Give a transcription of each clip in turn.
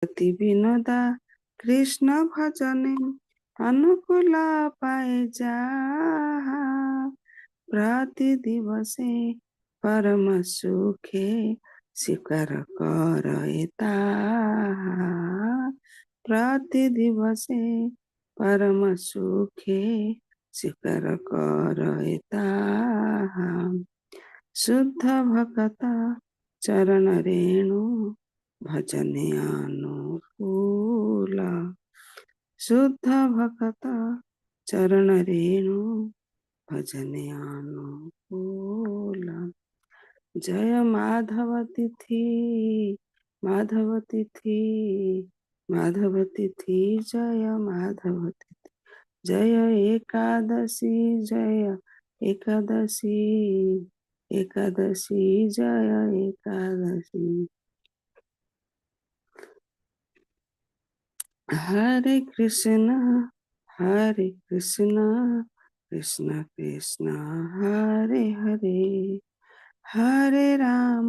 अति विनोदा कृष्ण भजने अनुकूला पाए जाहा प्रति दिवसे परम सुखे स्वीकार कर ताहा प्रति दिवसे परम सुखे स्वीकार कर ताहा शुद्ध भक्त चरण रेणु भजने अनुकूल शुद्ध भक्त चरण रेणु भजने अनुकूल जय माधव तिथि माधव तिथि माधव तिथि जय माधव तिथि जय एकादशी जय एकादशी एकादशी जय एकादशी हरे कृष्ण कृष्ण कृष्ण हरे हरे हरे राम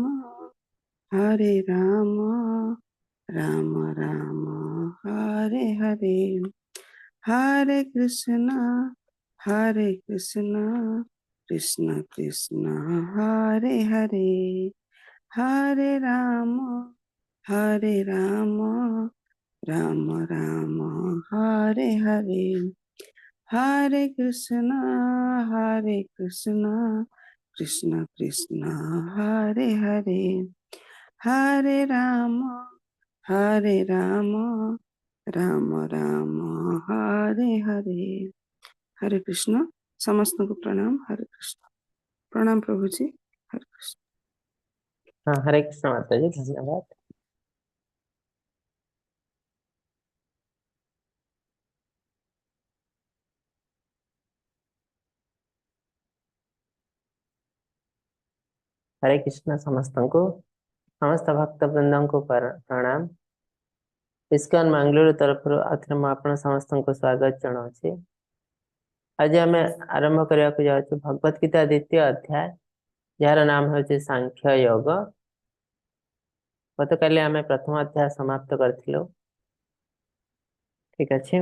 राम राम हरे हरे हरे कृष्ण कृष्ण कृष्ण हरे हरे हरे राम राम राम हरे हरे हरे कृष्ण कृष्ण कृष्ण हरे हरे हरे राम राम राम हरे हरे हरे कृष्ण समस्त को प्रणाम हरे कृष्ण प्रणाम प्रभु जी हरे कृष्ण हाँ, हरे कृष्ण माता जी, धन्यवाद। हरे कृष्ण समस्त को, समस्त भक्त वृंदों को प्रणाम। इस्कॉन मंगलूर तरफ आथरे मु आपण समस्त को स्वागत जनाऊँ। आज आम आरंभ करने जाऊँ भगवत गीता द्वितीय अध्याय, जार नाम हूँ सांख्य योग। गत काली आम प्रथम अध्याय समाप्त करथिलु। ठीक अच्छे।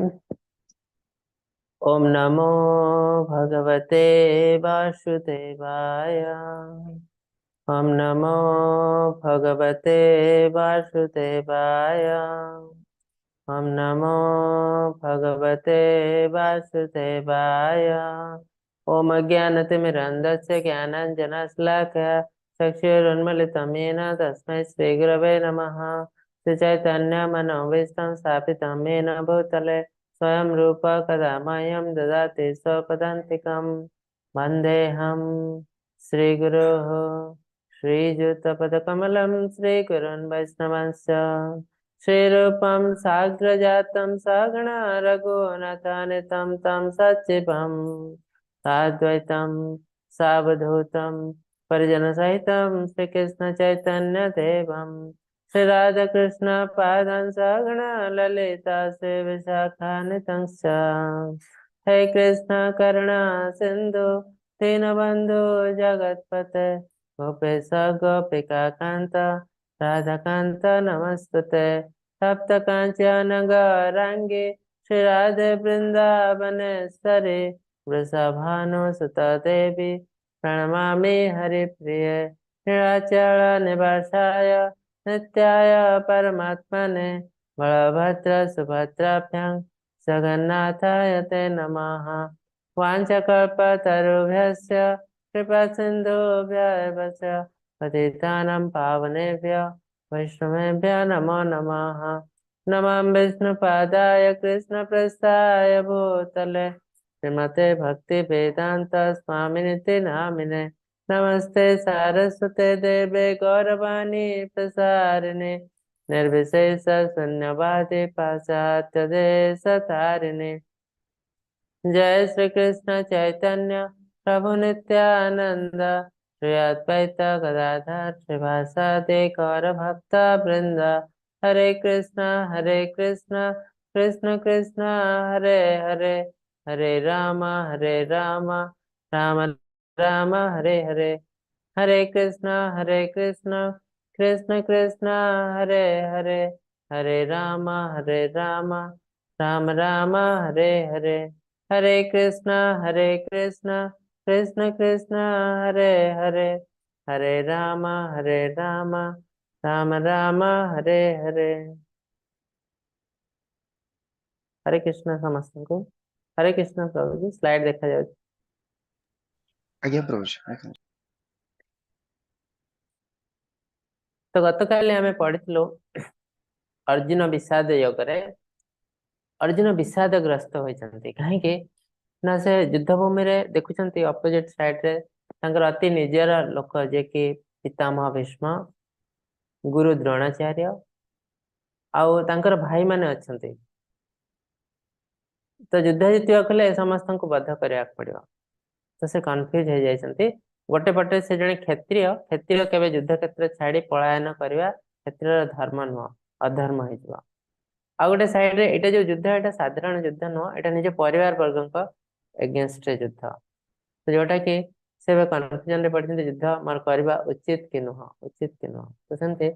ओम नमो भगवते वासुदेवाय। ओम नमो भगवते वासुदेवाय। ओम नमो भगवते वासुदेवाय। ओम अज्ञानतिमिरन्धस्य ज्ञानाञ्जनशलाकया चक्षुरुन्मीलितं येन तस्मै श्रीगुरवे नमः। श्रीचैतन्यमनोभीष्टं स्थापितं येन भूतले स्वयं रूप कदा मह्यं ददाति स्वपदान्तिकं। वन्देऽहं श्रीगुरोः श्रीयुतपदकमलं श्रीगुरुन् वैष्णवांश्च श्रीरूपं साग्रजातं सगणा रघुनाथान्वितं तं सच्चिवं साद्वैतं सावधूतं परिजनसहितं श्रीकृष्णचैतन्यदेवं श्रीराधाकृष्णपादान् सगणा ललिता श्रीविशाखान्वितं च। हे कृष्ण करुणा सिन्धु दीनबन्धु जगत्पते गोपेश गोपिका कान्त राधाकान्त नमस्तुते। सप्त कांचन गौरांगी श्री राधे वृंदावनेश्वरी वृषभानुसुत देवी प्रणमामि हरिप्रिये। नीलाचल निवासाय नित्याय परमात्मने बलभद्र सुभद्राभ्यां जगन्नाथाय ते नमः। वाञ्छकल्पतरुभ्यश्च कृपा सिन्धुभ्यः च पतितानां पावनेभ्यः वैष्णवेभ्यः नमो नमः। नमः विष्णुपादाय कृष्णप्रस्थाय भूतले श्रीमते भक्तिवेदान्त स्वामिनिति नामिने। नमस्ते सारस्वते देवे गौरवाणी प्रसारिणे निर्विशेष शून्यवादी पाश्चात्य देशतारिणे। जय श्री कृष्ण चैतन्य प्रभु नित्यानंद श्री अद्वैत गदाधर श्रीवासादि गौर भक्त वृंद। हरे कृष्ण कृष्ण कृष्ण हरे हरे हरे राम राम राम हरे हरे। हरे कृष्ण कृष्ण कृष्ण हरे हरे हरे राम राम राम हरे हरे, हरे कृष्ण कृष्ण कृष्ण हरे हरे, हरे राम राम राम हरे हरे। हरे कृष्ण समस्त को। हरे कृष्ण प्रभु जी, स्लाइड देखा जाए। आज्ञा प्रभु जी। तो गत काली आमे पढ़िथिलु अर्जुन विषाद योग रे अर्जुन विषादग्रस्त होइछन्ति काहेकि ना से युद्धभूमि रे देखुछन्ति अपोजिट साइड रे तांकर अति निजर लोक जे कि पितामह भीष्म, गुरु द्रोणाचार्य आउ तांकर भाई माने अछन्ति। तो युद्ध जितिया कले समस्त को बद्ध करिया पड़ियो। तो से कन्फ्यूज हो जाइछन्ति। गोटे पटे से जने क्षत्रिय क्षत्रिय केबे युद्ध क्षेत्र छाड़ी पलायन करबा क्षत्रिय धर्म नुह, अधर्म हो जिवो। आ गोटे साइड रे एटा जो युद्ध एटा साधारण युद्ध नुह, एटा निजे परिवार वर्गक अगेंस्ट रे युद्ध। तो जोटा कि से कन्फ्यूजन रे पड़छन्ति युद्ध मार करबा उचित कि नुह, उचित कि नुह। तो सेंते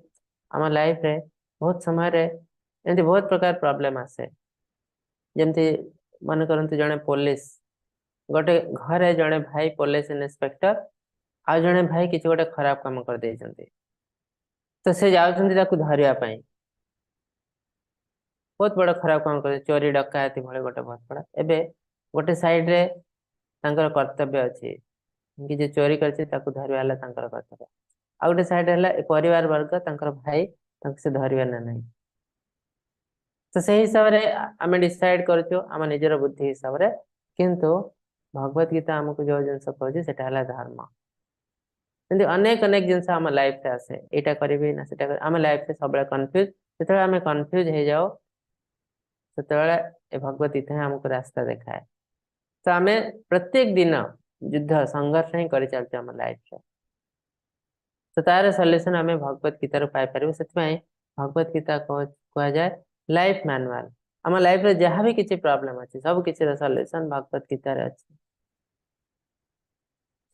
हम लाइफ रे बहुत समय रे एंति बहुत प्रकार प्रॉब्लम आसे। जेमति मन करंतु जने पुलिस गोटे घरे जने भाई पुलिस इंस्पेक्टर आ जने भाई किछि गोटे खराब काम कर देइछन्ति। तो से जाउछन्ति ताकू धरिया पई, बहुत बड़ा खराब काम करे, चोरी डकायती भले गोटे बहुत बड़ा। एबे गोटे साइड रे तांकर कर्तव्य अछि कि जे चोरी करछि ताकू धरिया हला तांकर कर्तव्य। आ गोटे साइड हला परिवार वर्ग तांकर भाई तांक से धरिया ना नहीं। तो से हिसाब रे आमे डिसाइड करछु आम निजर बुद्धि हिसाब रे, किंतु भगवत गीता हमको जो जिनस कहछि सेटा हला धर्म। किंतु अनेक अनेक जिनस हम लाइफ रे आसे, एटा करबी ना सेटा कर, हम लाइफ रे सबले कंफ्यूज। जेतले आमे कंफ्यूज हे जाओ सेतले ए भगवत गीता हमको रास्ता देखाए। तो आमे प्रत्येक दिन युद्ध संघर्ष ही करि चलते हम लाइफ रे। तो तार सॉल्यूशन आमे भगवत गीता रो पाई परबे। सेतमै भगवत गीता को कहा जाए लाइफ मैनुअल। हम लाइफ रे जहाँ भी किसी प्रॉब्लम अछि सब किसी रो सॉल्यूशन भगवत गीता रे अछि।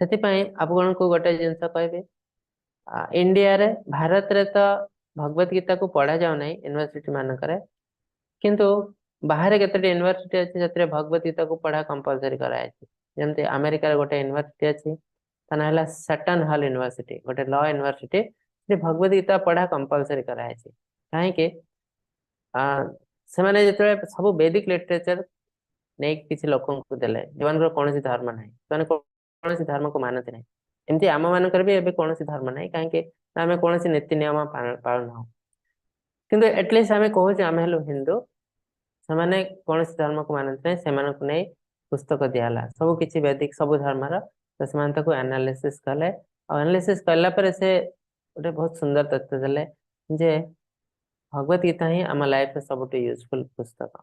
सेतिपई आपन को गोटे जिंस कहबे, इंडिया रे भारत रे तो भगवत गीता को पढ़ा जाउ नै यूनिवर्सिटी मान करे, किंतु बाहर केते यूनिवर्सिटी अछि जतरे भगवत गीता को पढ़ा कंपलसरी कराय अछि। जेमते अमेरिका रे गोटे यूनिवर्सिटी अछि तना हला सटन हॉल यूनिवर्सिटी, गोटे लॉ यूनिवर्सिटी जे भगवत गीता पढ़ा कंपलसरी कराय अछि। काहे के से माने जतरे सब वैदिक लिटरेचर नै किछि लोकन को देले जवान को कोनोसी धर्म नै, माने कोनोसी धर्म को मानते नै। एमती आम मान कर भी एबे कोनोसी धर्म नै, काहे के आमे कोनोसी नीति नियम पालन हो। किंतु एटलीस्ट आमे कहू जे आमे हेलो हिंदू समाने कोनोसी धर्म को मानते नै, सेमान को नै पुस्तक दियाला सब किछि वैदिक सब धर्म रा। तो सेमान तको एनालिसिस कले और एनालिसिस करला पर से गोटे बहुत सुंदर तथ्य देले जे भगवत गीता ही आम लाइफ रे सबटु यूजफुल पुस्तक।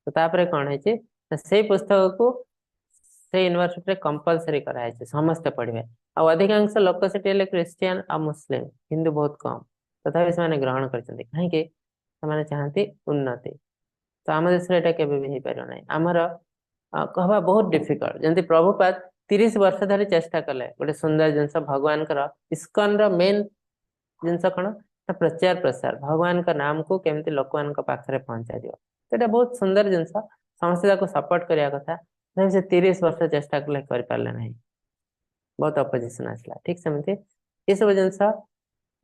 तो तापरे कोन है जे से पुस्तक को से यूनिवर्सिटी रे कंपलसरी कराय छै, समस्त पढ़बे। आ अधिकांश लोक सेठी ले क्रिश्चियन आ मुस्लिम, हिंदू बहुत कम। तथापि से माने ग्रहण करछन्ती काहे के से माने चाहती उन्नति। तो आम देश रे एटा केबे भी हे पारो नै। हमर कहबा बहुत डिफिकल्ट। जेंति प्रभुपाद 30 वर्ष धरि चेष्टा कले गोटे सुंदर जिंस भगवान कर इस्कन रो मेन जिंस कोन प्रचार प्रसार, भगवान का नाम को केमती लोकमान का पाखरे पहुंचा दियो। तो बहुत सुंदर जिनस समस्त को सपोर्ट करिया कथा। से 30 वर्ष चेष्टा कले कर पारले नहीं, बहुत अपोजिशन आसला। ठीक सेमती ये सब जिनस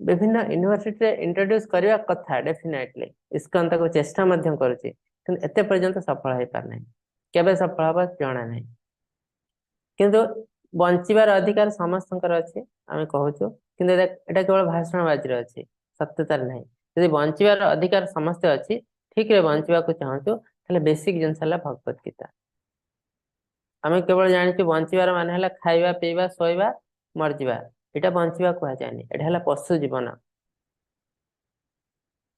विभिन्न यूनिवर्सिटी रे इंट्रोड्यूस करबा कथा डेफिनेटली इस्कन तक चेष्टा मध्यम करूची, किंतु एते पर्यंत सफल हे पार नहीं। केबे सफल होबा जाना नहीं, किंतु बंचिबार अधिकार समस्तंकर अछि आमे कहूछु। किंतु एटा केवल भाषण बाजी अछि, सत्यता नहीं। यदि बंचिबार अधिकार समस्त अछि, ठीक रे बंचिबा को चाहतो तले बेसिक जिंस हला भगवत गीता। आमे केवल जानिछु बंचिबार माने हला खाइबा पीबा सोइबा मरजिबा, एटा बंचिबा कहा जायनी, एटा हला पशु जीवन।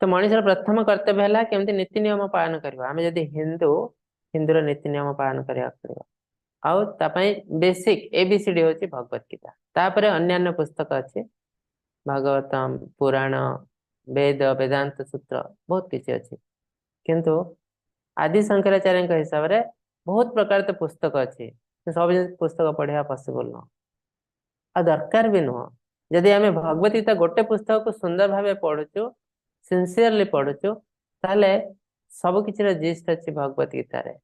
तो मनुष्य प्रथम कर्तव्य हला केमती नीति नियम पालन करबा। आमे यदि हिंदूर नीति नियम पालन करिया पड़िबा। आउ तापई बेसिक एबीसीडी होची भगवत गीता। तापरे अन्यान्य पुस्तक अछि भागवतम, पुराण, वेद, वेदांत सूत्र बहुत किछि अछि। किंतु आदि शंकराचार्य के हिसाब रे बहुत प्रकार के पुस्तक अछि, सब पुस्तक पढ़िया पॉसिबल न आ दरकार भी न। यदि आमे भगवत गीता गोटे पुस्तक को सुंदर भावे पढुछु सिनसियरली पढ़ुचु ताले सब किछि जिस्ट अच्छी भगवत गीता रे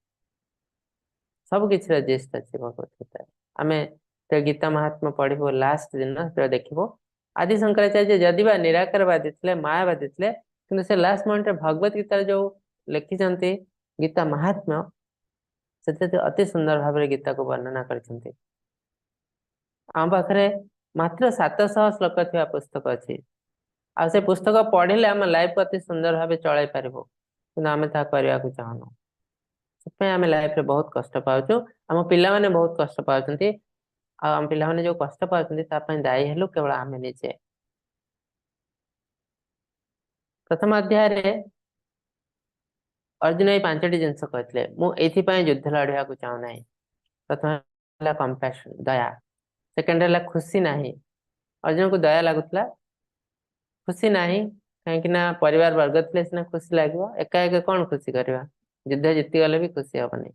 सब किछि जिस्ट अच्छी भगवत गीता आमे तो गीता महात्मा पढ़िबो लास्ट दिन तो देखिबो आदि शंकराचार्य जदि बा निराकारवादी थे मायावादी थे किंतु से लास्ट मोमेंट भगवत गीता जो लिखिଛନ୍ତି गीता महात्मा से अति सुंदर भाव गीता को वर्णना करछन्ति आम पाखरे मात्र 700 श्लोक थिया पुस्तक अछि आ से पुस्तक पढ़िले हम लाइफ अति सुंदर भाव चलाई पारिबो किंतु आमे ता करिया को चाहनो से आमे लाइफ रे बहुत कष्ट पाउछु हम पिला माने बहुत कष्ट पाउछन्ति आ हम पिला माने जो कष्ट पाउछन्ति ता पय दायी हेलु केवल आमे निजे प्रथम अध्याय रे अर्जुन ये 5टी जिनस कहथिले मु एथि पय युद्ध लड़िया को चाहू नाही प्रथम हला कंपैशन दया सेकंड हला खुशी नाही अर्जुन को दया लागुतला खुशी नाही कहीं ना परिवार वर्ग थे सिना खुशी लगे एका एक कौन खुशी करवा युद्ध जीति गले भी खुशी हेनी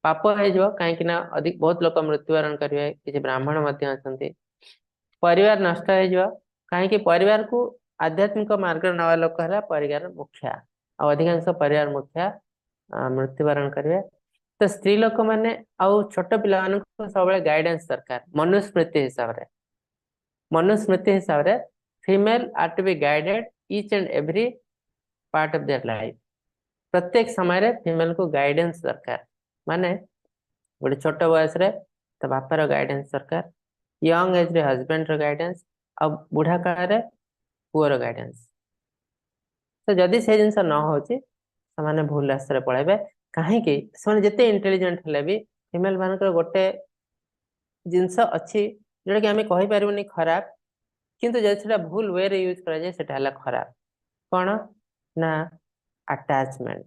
पाप हो कहीं ना अधिक बहुत लोग मृत्युवरण करेंगे किसी ब्राह्मण परिवार नष्ट हो कहीं परिवार को आध्यात्मिक मार्ग नवा लोक है परिवार मुखिया अधिकांश परिवार मुखिया मृत्युवरण करेंगे तो स्त्री लोक मैंने आउ छोट पिला सब गाइडेंस दरकार मनुस्मृति हिसाब से female are to be guided each and every part of their life प्रत्येक समय रे फीमेल को गाइडेंस दरकार माने गोटे छोट बयस रे तो बापार गाइडेंस दरकार यंग एज रे हस्बैंड रो गाइडेंस आ बुढ़ा काल रे पुअर गाइडेंस तो जदि से जिनस न होची समाने भूल रास्ता रे पळेबे काहे कि समान जते इंटेलिजेंट हले भी फीमेल मानकर गोटे जिनस अछि जोटा कि हमें कहि पारिबनी खराब किंतु जैसे भूल वे रे यूज करा जाए सेटा हला खराब कौन ना अटैचमेंट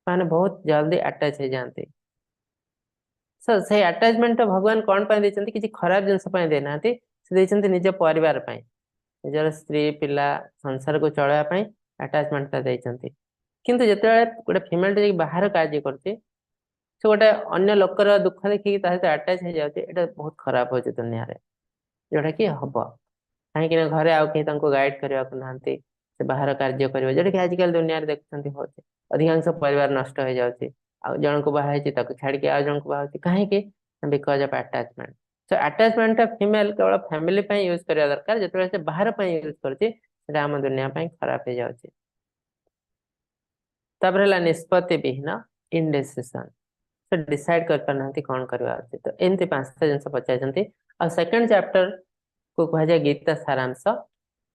माने बहुत जल्दी अटैच हो जाते से अटैचमेंट तो भगवान कौन पाए देचंती किसी खराब जिनस पाए देना से देचंती निज परिवार पाए निजर स्त्री पिला संसार को चलाया पाए अटैचमेंट ता देचंती किंतु जते गोटे फीमेल टे बाहर कार्य करती से गोटे अन्य लोकर दुख देखि ता सहित अटैच हो जाते एटा बहुत खराब हो जे दुनिया रे जोटा कि हबो कहीं घरे आउ कहीं गाइड करने को नहांती से बाहर कार्य करेंगे जोटा कि आजिकल दुनिया रे देखते हो अधिकांश परिवार नष्ट हो जाए जन को बाहर छाड़ के आउ जन को बाहर कहीं because of attachment so attachment female केवल फैमिली यूज करने दरकार जो से बाहर यूज करती आम दुनिया खराब हो जाए तापर निष्पत्ति विहीन इनडिसिजन से डिसाइड कर पाना कौन करवा उचित तो एमती 5टा जिन पचार आ सेकंड चैप्टर को कह जाए गीता सारांश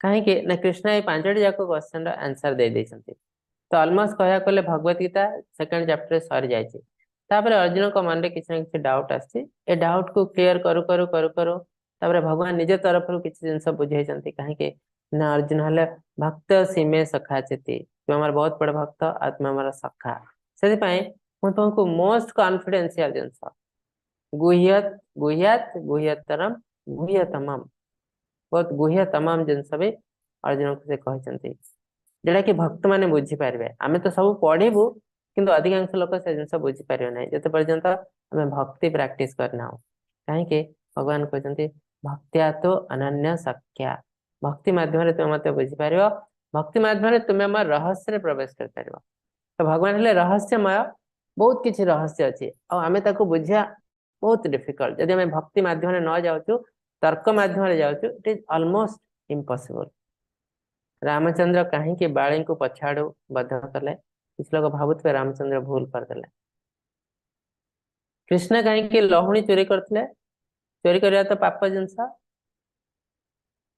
कहीं ना कृष्ण ये 5टी जाक क्वेश्चन आंसर दे देछंती तो ऑलमोस्ट कह गले भगवत गीता सेकंड चैप्टर सरी जाइए तापर अर्जुन को मन में किसी ना किसी डाउट आए डाउट को क्लियर करू करू करू करू तापर भगवान निज तरफ किसी जिन बुझे कहीं ना अर्जुन हेले भक्त सीमे सखा चेती तू आम बहुत बड़ भक्त आत्मा आम सखा से तुमको मोस्ट कॉन्फिडेंशियल जिनस गुह्यत गुह्यात गुह्यतरम गुह्यतम बहुत गुह्य तमाम जिनस भी अर्जुन को से कहते जोटा कि भक्त मैंने बुझीपारे आम तो सब पढ़ू किंतु अधिकांश लोक से जिन बुझीपार ना जो पर्यंत आम भक्ति प्राक्ट करना कहीं भगवान कहते भक्तिया तो अनन्य सख्या भक्ति माध्यम तुम मत बुझीपार भक्ति माध्यम तुम्हें आम रहस्य प्रवेश कर पार तो भगवान हेले रहस्यमय बहुत किसी रहस्य अच्छी आम बुझा बहुत डिफिकल्ट जदि आम भक्ति माध्यम न जाऊँ तर्क माध्यम जाऊँ it is almost impossible Ramchandra कहीं बाली को पछाड़ू बध कले किसी लोग भावुवे रामचंद्र भूल करदे कृष्ण कहीं लहुणी चोरी करते चोरी करवा तो पाप जिनस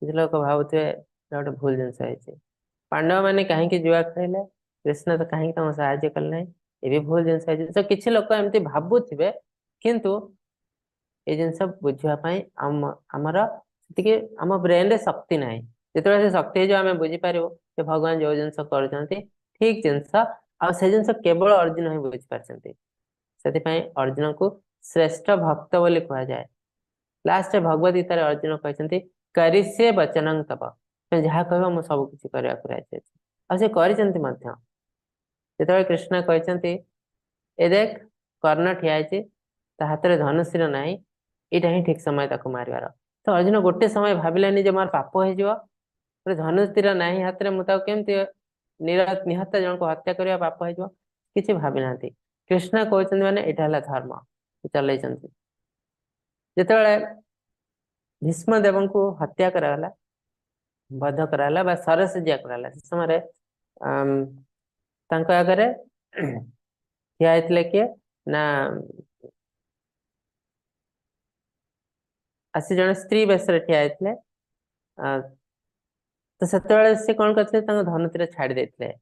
किसी लोग भावुवे गोटे भूल जिनस पांडव मैंने कहीं जुआ खेले कृष्ण तो कहीं साहाଯ୍य कले ये भूल जिनस तो किसी लोग एमती भावुवे किंतु ये जिनस बुझापी आमर आम ब्रेन रे शक्ति ना जो शक्ति जो आम बुझीपार भगवान जो जिन कर ठीक जिनस से जिन केवल अर्जुन ही बुझीपार से अर्जुन को श्रेष्ठ भक्त बोली कह जाए लास्ट भगवत गीता अर्जुन कहते करिष्ये वचनं तव जहाँ कह मुझे सब किसी करने को राजी अच्छे जो कृष्ण कहते ए देख कर्ण ठियाई हाथ में धनुषीर ना यहाँ ही ठीक समय ताको मारिबार तो अर्जुन गोटे समय भाविलानी जे मोर पाप हो धनुष तीर ना हाथ में मुझे केमती निहत जन को हत्या करने पाप हो किसी भावी ना कृष्ण कहते माने एटा हला धर्म चल जिते भीष्मदेव को हत्या कराला बध कराला बा सरसज्जा कराला से समय आगे ठिया होते किए ना आसी जन स्त्री बेस ठिया होते तो से कौन करते धनुतीर छाड़ी देते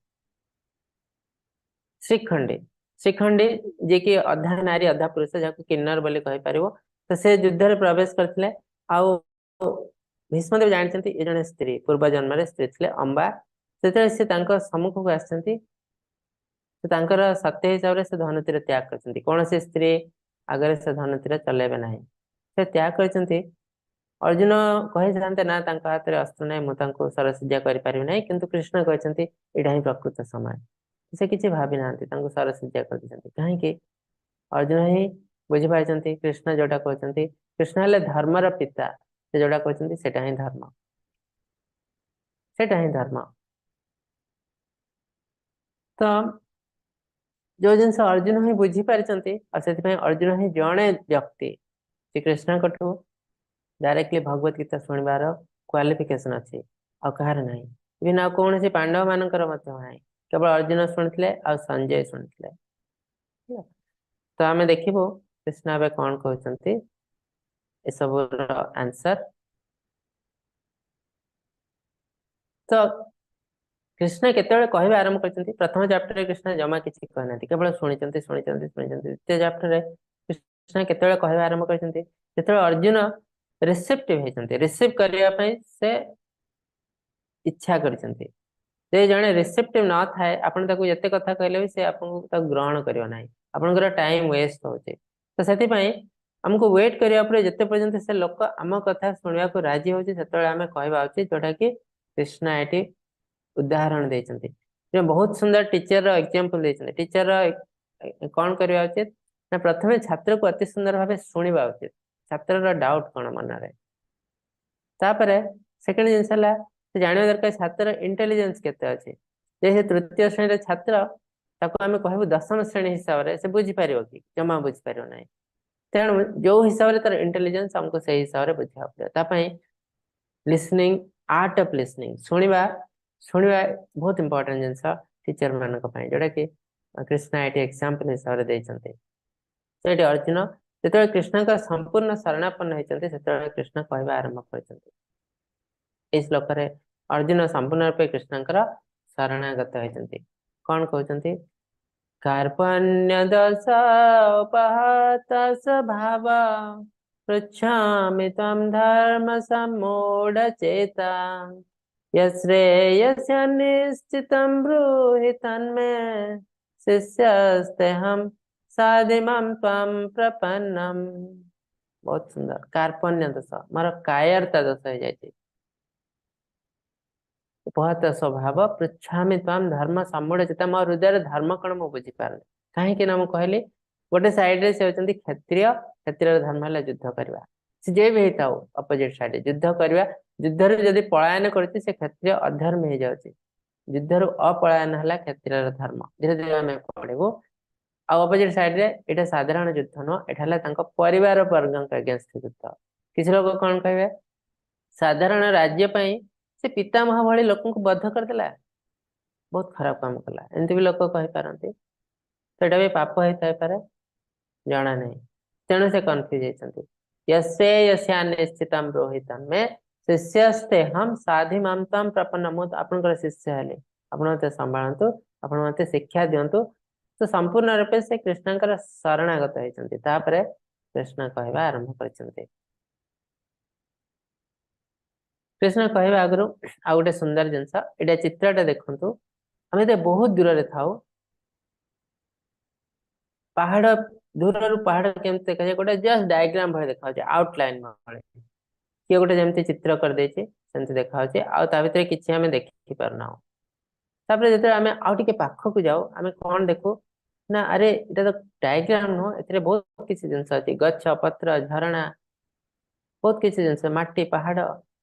श्रीखंडी श्रीखंडी जे कि अधा नारी अधा पुरुष जहाँ किन्नर बोली कहि परिवो तो से युद्ध रे प्रवेश करथिले आउ भीष्मदेव जानते ये जने स्त्री पूर्व जन्म रे स्त्री थिले अंबा से तांको सम्मुख को आछंती तो तांकर सत्य हिसाब से धनुतीर त्याग करछंती कौन से स्त्री आगे से धनुतीर चलेबे नहीं से त्याग करछंती अर्जुन कहि जानते ना तांका हाथ रे अस्त्र नहीं मु तांको सरसज्जा करि परिबे नहीं किंतु कृष्ण कहछंती एडा ही प्रकृत समय से किसी भावी ना सरसज्जा कर कहीं अर्जुन ही बुझी पार्टी कृष्ण जोटा कहते कृष्ण हेले धर्मर पिता से जोटा कहते सेटा ही धर्म सेटा ही धर्म तो जो जिनस अर्जुन ही बुझी पार्टी अर्जुन ही जड़े व्यक्ति श्री कृष्ण कठू डायरेक्टली भगवत गीता शुणवार क्वालिफिकेशन अच्छी आ कहार ना बिना कौन सी पांडव मानकर ना केवल अर्जुन शुणुले आ संजय शुणुले तो आम देखिबो कृष्ण अब कौन कहते ये सब आंसर तो कृष्ण केते कह आरंभ कर प्रथम चैप्टर कृष्ण जमा किसी कहना केवल शुणी द्वितीय चैप्टर कृष्ण केते कह आरंभ कर अर्जुन रिसेप्टिव होती रिसीव करने से इच्छा कर जड़े रिसेप्टिव न थाए आपन ताको जते कथा कहले भी से आपको ग्रहण करियो नाही आपनकर टाइम वेस्ट होचे तो सेति पई हमको वेट करिया पर जते पर्यंत से लोक आम कथा सुनिया को राजी होचे सेतळे हमें कहबा उचित जोटा कि कृष्ण एटी उदाहरण देचंती जे बहुत सुंदर टीचर रो एग्जांपल देचंती टीचर रो कोन करिया उचित ना प्रथमे छात्र को अति सुंदर भाबे सुनिबा उचित छात्र रो डाउट कोन मन रे तापरे सेकंड जिनसला जानिया दरकार छात्र इंटेलिजेंस केते अछि जे तृतीय श्रेणी छात्र ताको आमे कहबो दशम श्रेणी हिसाब रे से बुझी पारियो कि जमा बुझी पारियो नै तेणु जो हिसाब रे तार इंटेलिजेंस हमको सही हिसाब रे बुझा पड़े ता पई लिसनिंग आर्ट ऑफ लिसनिंग सुनिबा सुनिबा बहुत इंपोर्टेंट जिनस टीचर मान को पई जोडा कि कृष्ण एटी एग्जांपल हिसाब रे दैछन्ते सेठी अर्जुन जेते कृष्ण का संपूर्ण शरणापन्न होइछन्ते सेते कृष्ण कहबा आरंभ करछन्ते इस श्लोक रे अर्जुन संपूर्ण रूपे कृष्णकर शरणागत होती कौन कहते कार्पण्य दश उपहत स्वभाव पृच्छामि त्वं धर्म सम्मूढ़ चेता यश्रेयस्य निश्चितं ब्रूहि तन्मे शिष्यस्तेऽहं साधिमां त्वं प्रपन्नम् बहुत सुंदर कार्पण्य दश मोर कायरता दश हो जाए उपहत स्वभाव पृछामि ताम धर्म सम्मूढ़ चेता मो हृदय धर्म कौन मु बुझी पारे कहीं ना कहली गोटे साइड रे से क्षत्रिय क्षत्रिय धर्म है युद्ध करवा से जे भी होता अपोजिट साइड युद्ध करवा युद्ध रू जदि पलायन करछि से क्षत्रिय अधर्म हो जाउछि युद्ध रू अपलायन है क्षत्रिय धर्म धीरे धीरे आम पढ़ू अपोजिट साइड रे एटा साधारण युद्ध नुह एटा परिवार वर्ग अगेंस्ट युद्ध किसी लोग कौन कहे साधारण राज्य पई से पितामह भली लोक को बद्ध करदेला बहुत खराब काम कला एमती भी लोक कहि पारंती तो भी पाप होता है जाना नहीं तेणु से कन्फ्यूज होती यसे यस्या निश्चितम रोहितम में शिष्यस्ते हम साधि मामतम प्रपन्न मुद आपनकर शिष्य हेले आपण मते संभाळंतु आपण मते शिक्षा दियंतु तो संपूर्ण रूपे से कृष्णकर शरणागत होइचंती तापरे कृष्ण कहबा आरंभ करचंती कृष्ण कहबा आगु आ गोटे सुंदर जिनस एटा चित्रटा देखंतु आमे ते बहुत दूर रे थाउ पहाड़ दूर रू पहाड़ केमते देखा गोटे जस्ट डायग्राम भले देखा आउटलाइन भले किए गोटे जमती चित्र कर देछि सेमती देखा आ ता भितर किछि आमे देखि परना तापर जते आमे आउ टिके पाखो को जाऊ आमे कोन देखु ना अरे एटा तो डायग्राम नो एतरे बहुत किछि जिनस अछि गच्छ पत्र झरणा बहुत किछि जिनस माटी पहाड़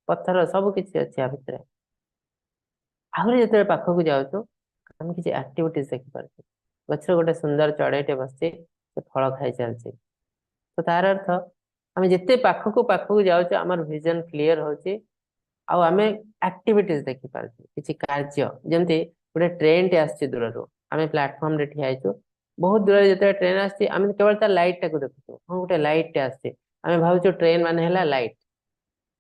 पत्थर सब किछि अछि आ भितर आहुरी जते पाखो को जाउछु आम किसी एक्टिविटीज देखि पारछे गछर गोटे सुंदर चढ़ेटे बसचे से फल खाई चलছে तो तार अर्थ आम जिते पाखक जाऊँ आम विजन क्लीयर होची आउ आमे एक्टिविटीज देखि पारछे किछि कार्य जेमति गोटे ट्रेन टे आछि दूर रो आमे प्लेटफॉर्म रे ठिया आइछु बहुत दूर जते ट्रेन आछि आमे केवल ता लाइट टाको देखुछु हां गोटे लाइट टे आछि आमे भाबुछु ट्रेन माने हला लाइट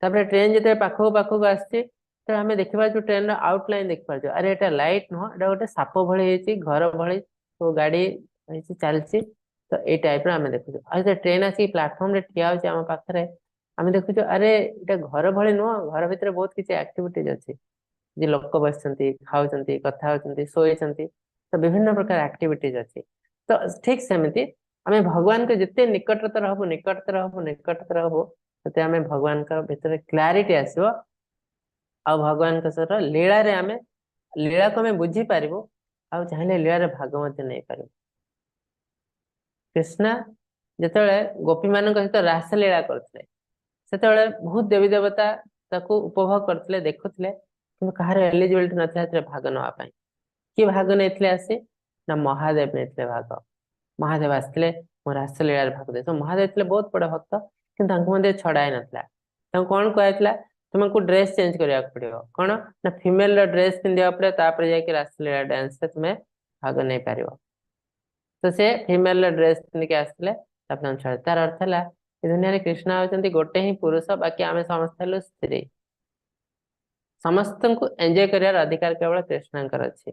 तापर ट्रेन जते पाखक आछि तो आमे देखि पारछु ट्रेन रो आउटलाइन देखि पारछु अरे एटा लाइट न एटा गोटे साप भଳି हेछि घर भଳି तो गाड़ी हेछि चलछि तो ए टाइप रो आमे देखुछु आ ट्रेन आछि प्लेटफॉर्म रे ठिया होछि आम पाखरे आमे देखुछु अरे एटा घर भଳି नुह घर भितर बहुत किछि एक्टिविटीज अछि जे लोक बसचंती खाउचंती कथा होचंती सोइचंती तो विभिन्न प्रकार एक्टिविटीज अछि तो ठीक सेमिति आमे भगवान के जिते निकटतर हबो तते आमे भगवान का भितर क्लैरिटी आसीबो आ भगवान के सर लीला रे आमे लीला को आमे बुझी पारिबो आ चाहिले लीला रे भाग मते नै पारिबो कृष्ण जेतले गोपी मानक सहित रास लीला करथले सेतले बहुत देवी देवता ताको उपभोग करथले देखुथले कि कहार एलिजिबिलिटी नथले भाग नवा पाई कि भाग नैथले आसी ना महादेव नैथले भाग महादेव आसले मो रास लीला रे भाग दे तो महादेव थे बहुत बड़ा भक्त कि मध्य छड़ाई नथला कौन कहला तुमको ड्रेस चेंज करिया पड़ियो कौन ना फीमेल रो ड्रेस पिंदिया पड़े तापर जाके रास लीला डांस से तुम्हें भाग नै पारिबो तो से फीमेल रो ड्रेस पिंद के आसले तापर छड़े तार अर्थ हला ए दुनिया रे कृष्ण होचंती गोटे ही पुरुष बाकी आमे समस्त हलो स्त्री समस्त को एंजॉय करियार अधिकार केवल कृष्णकर अछि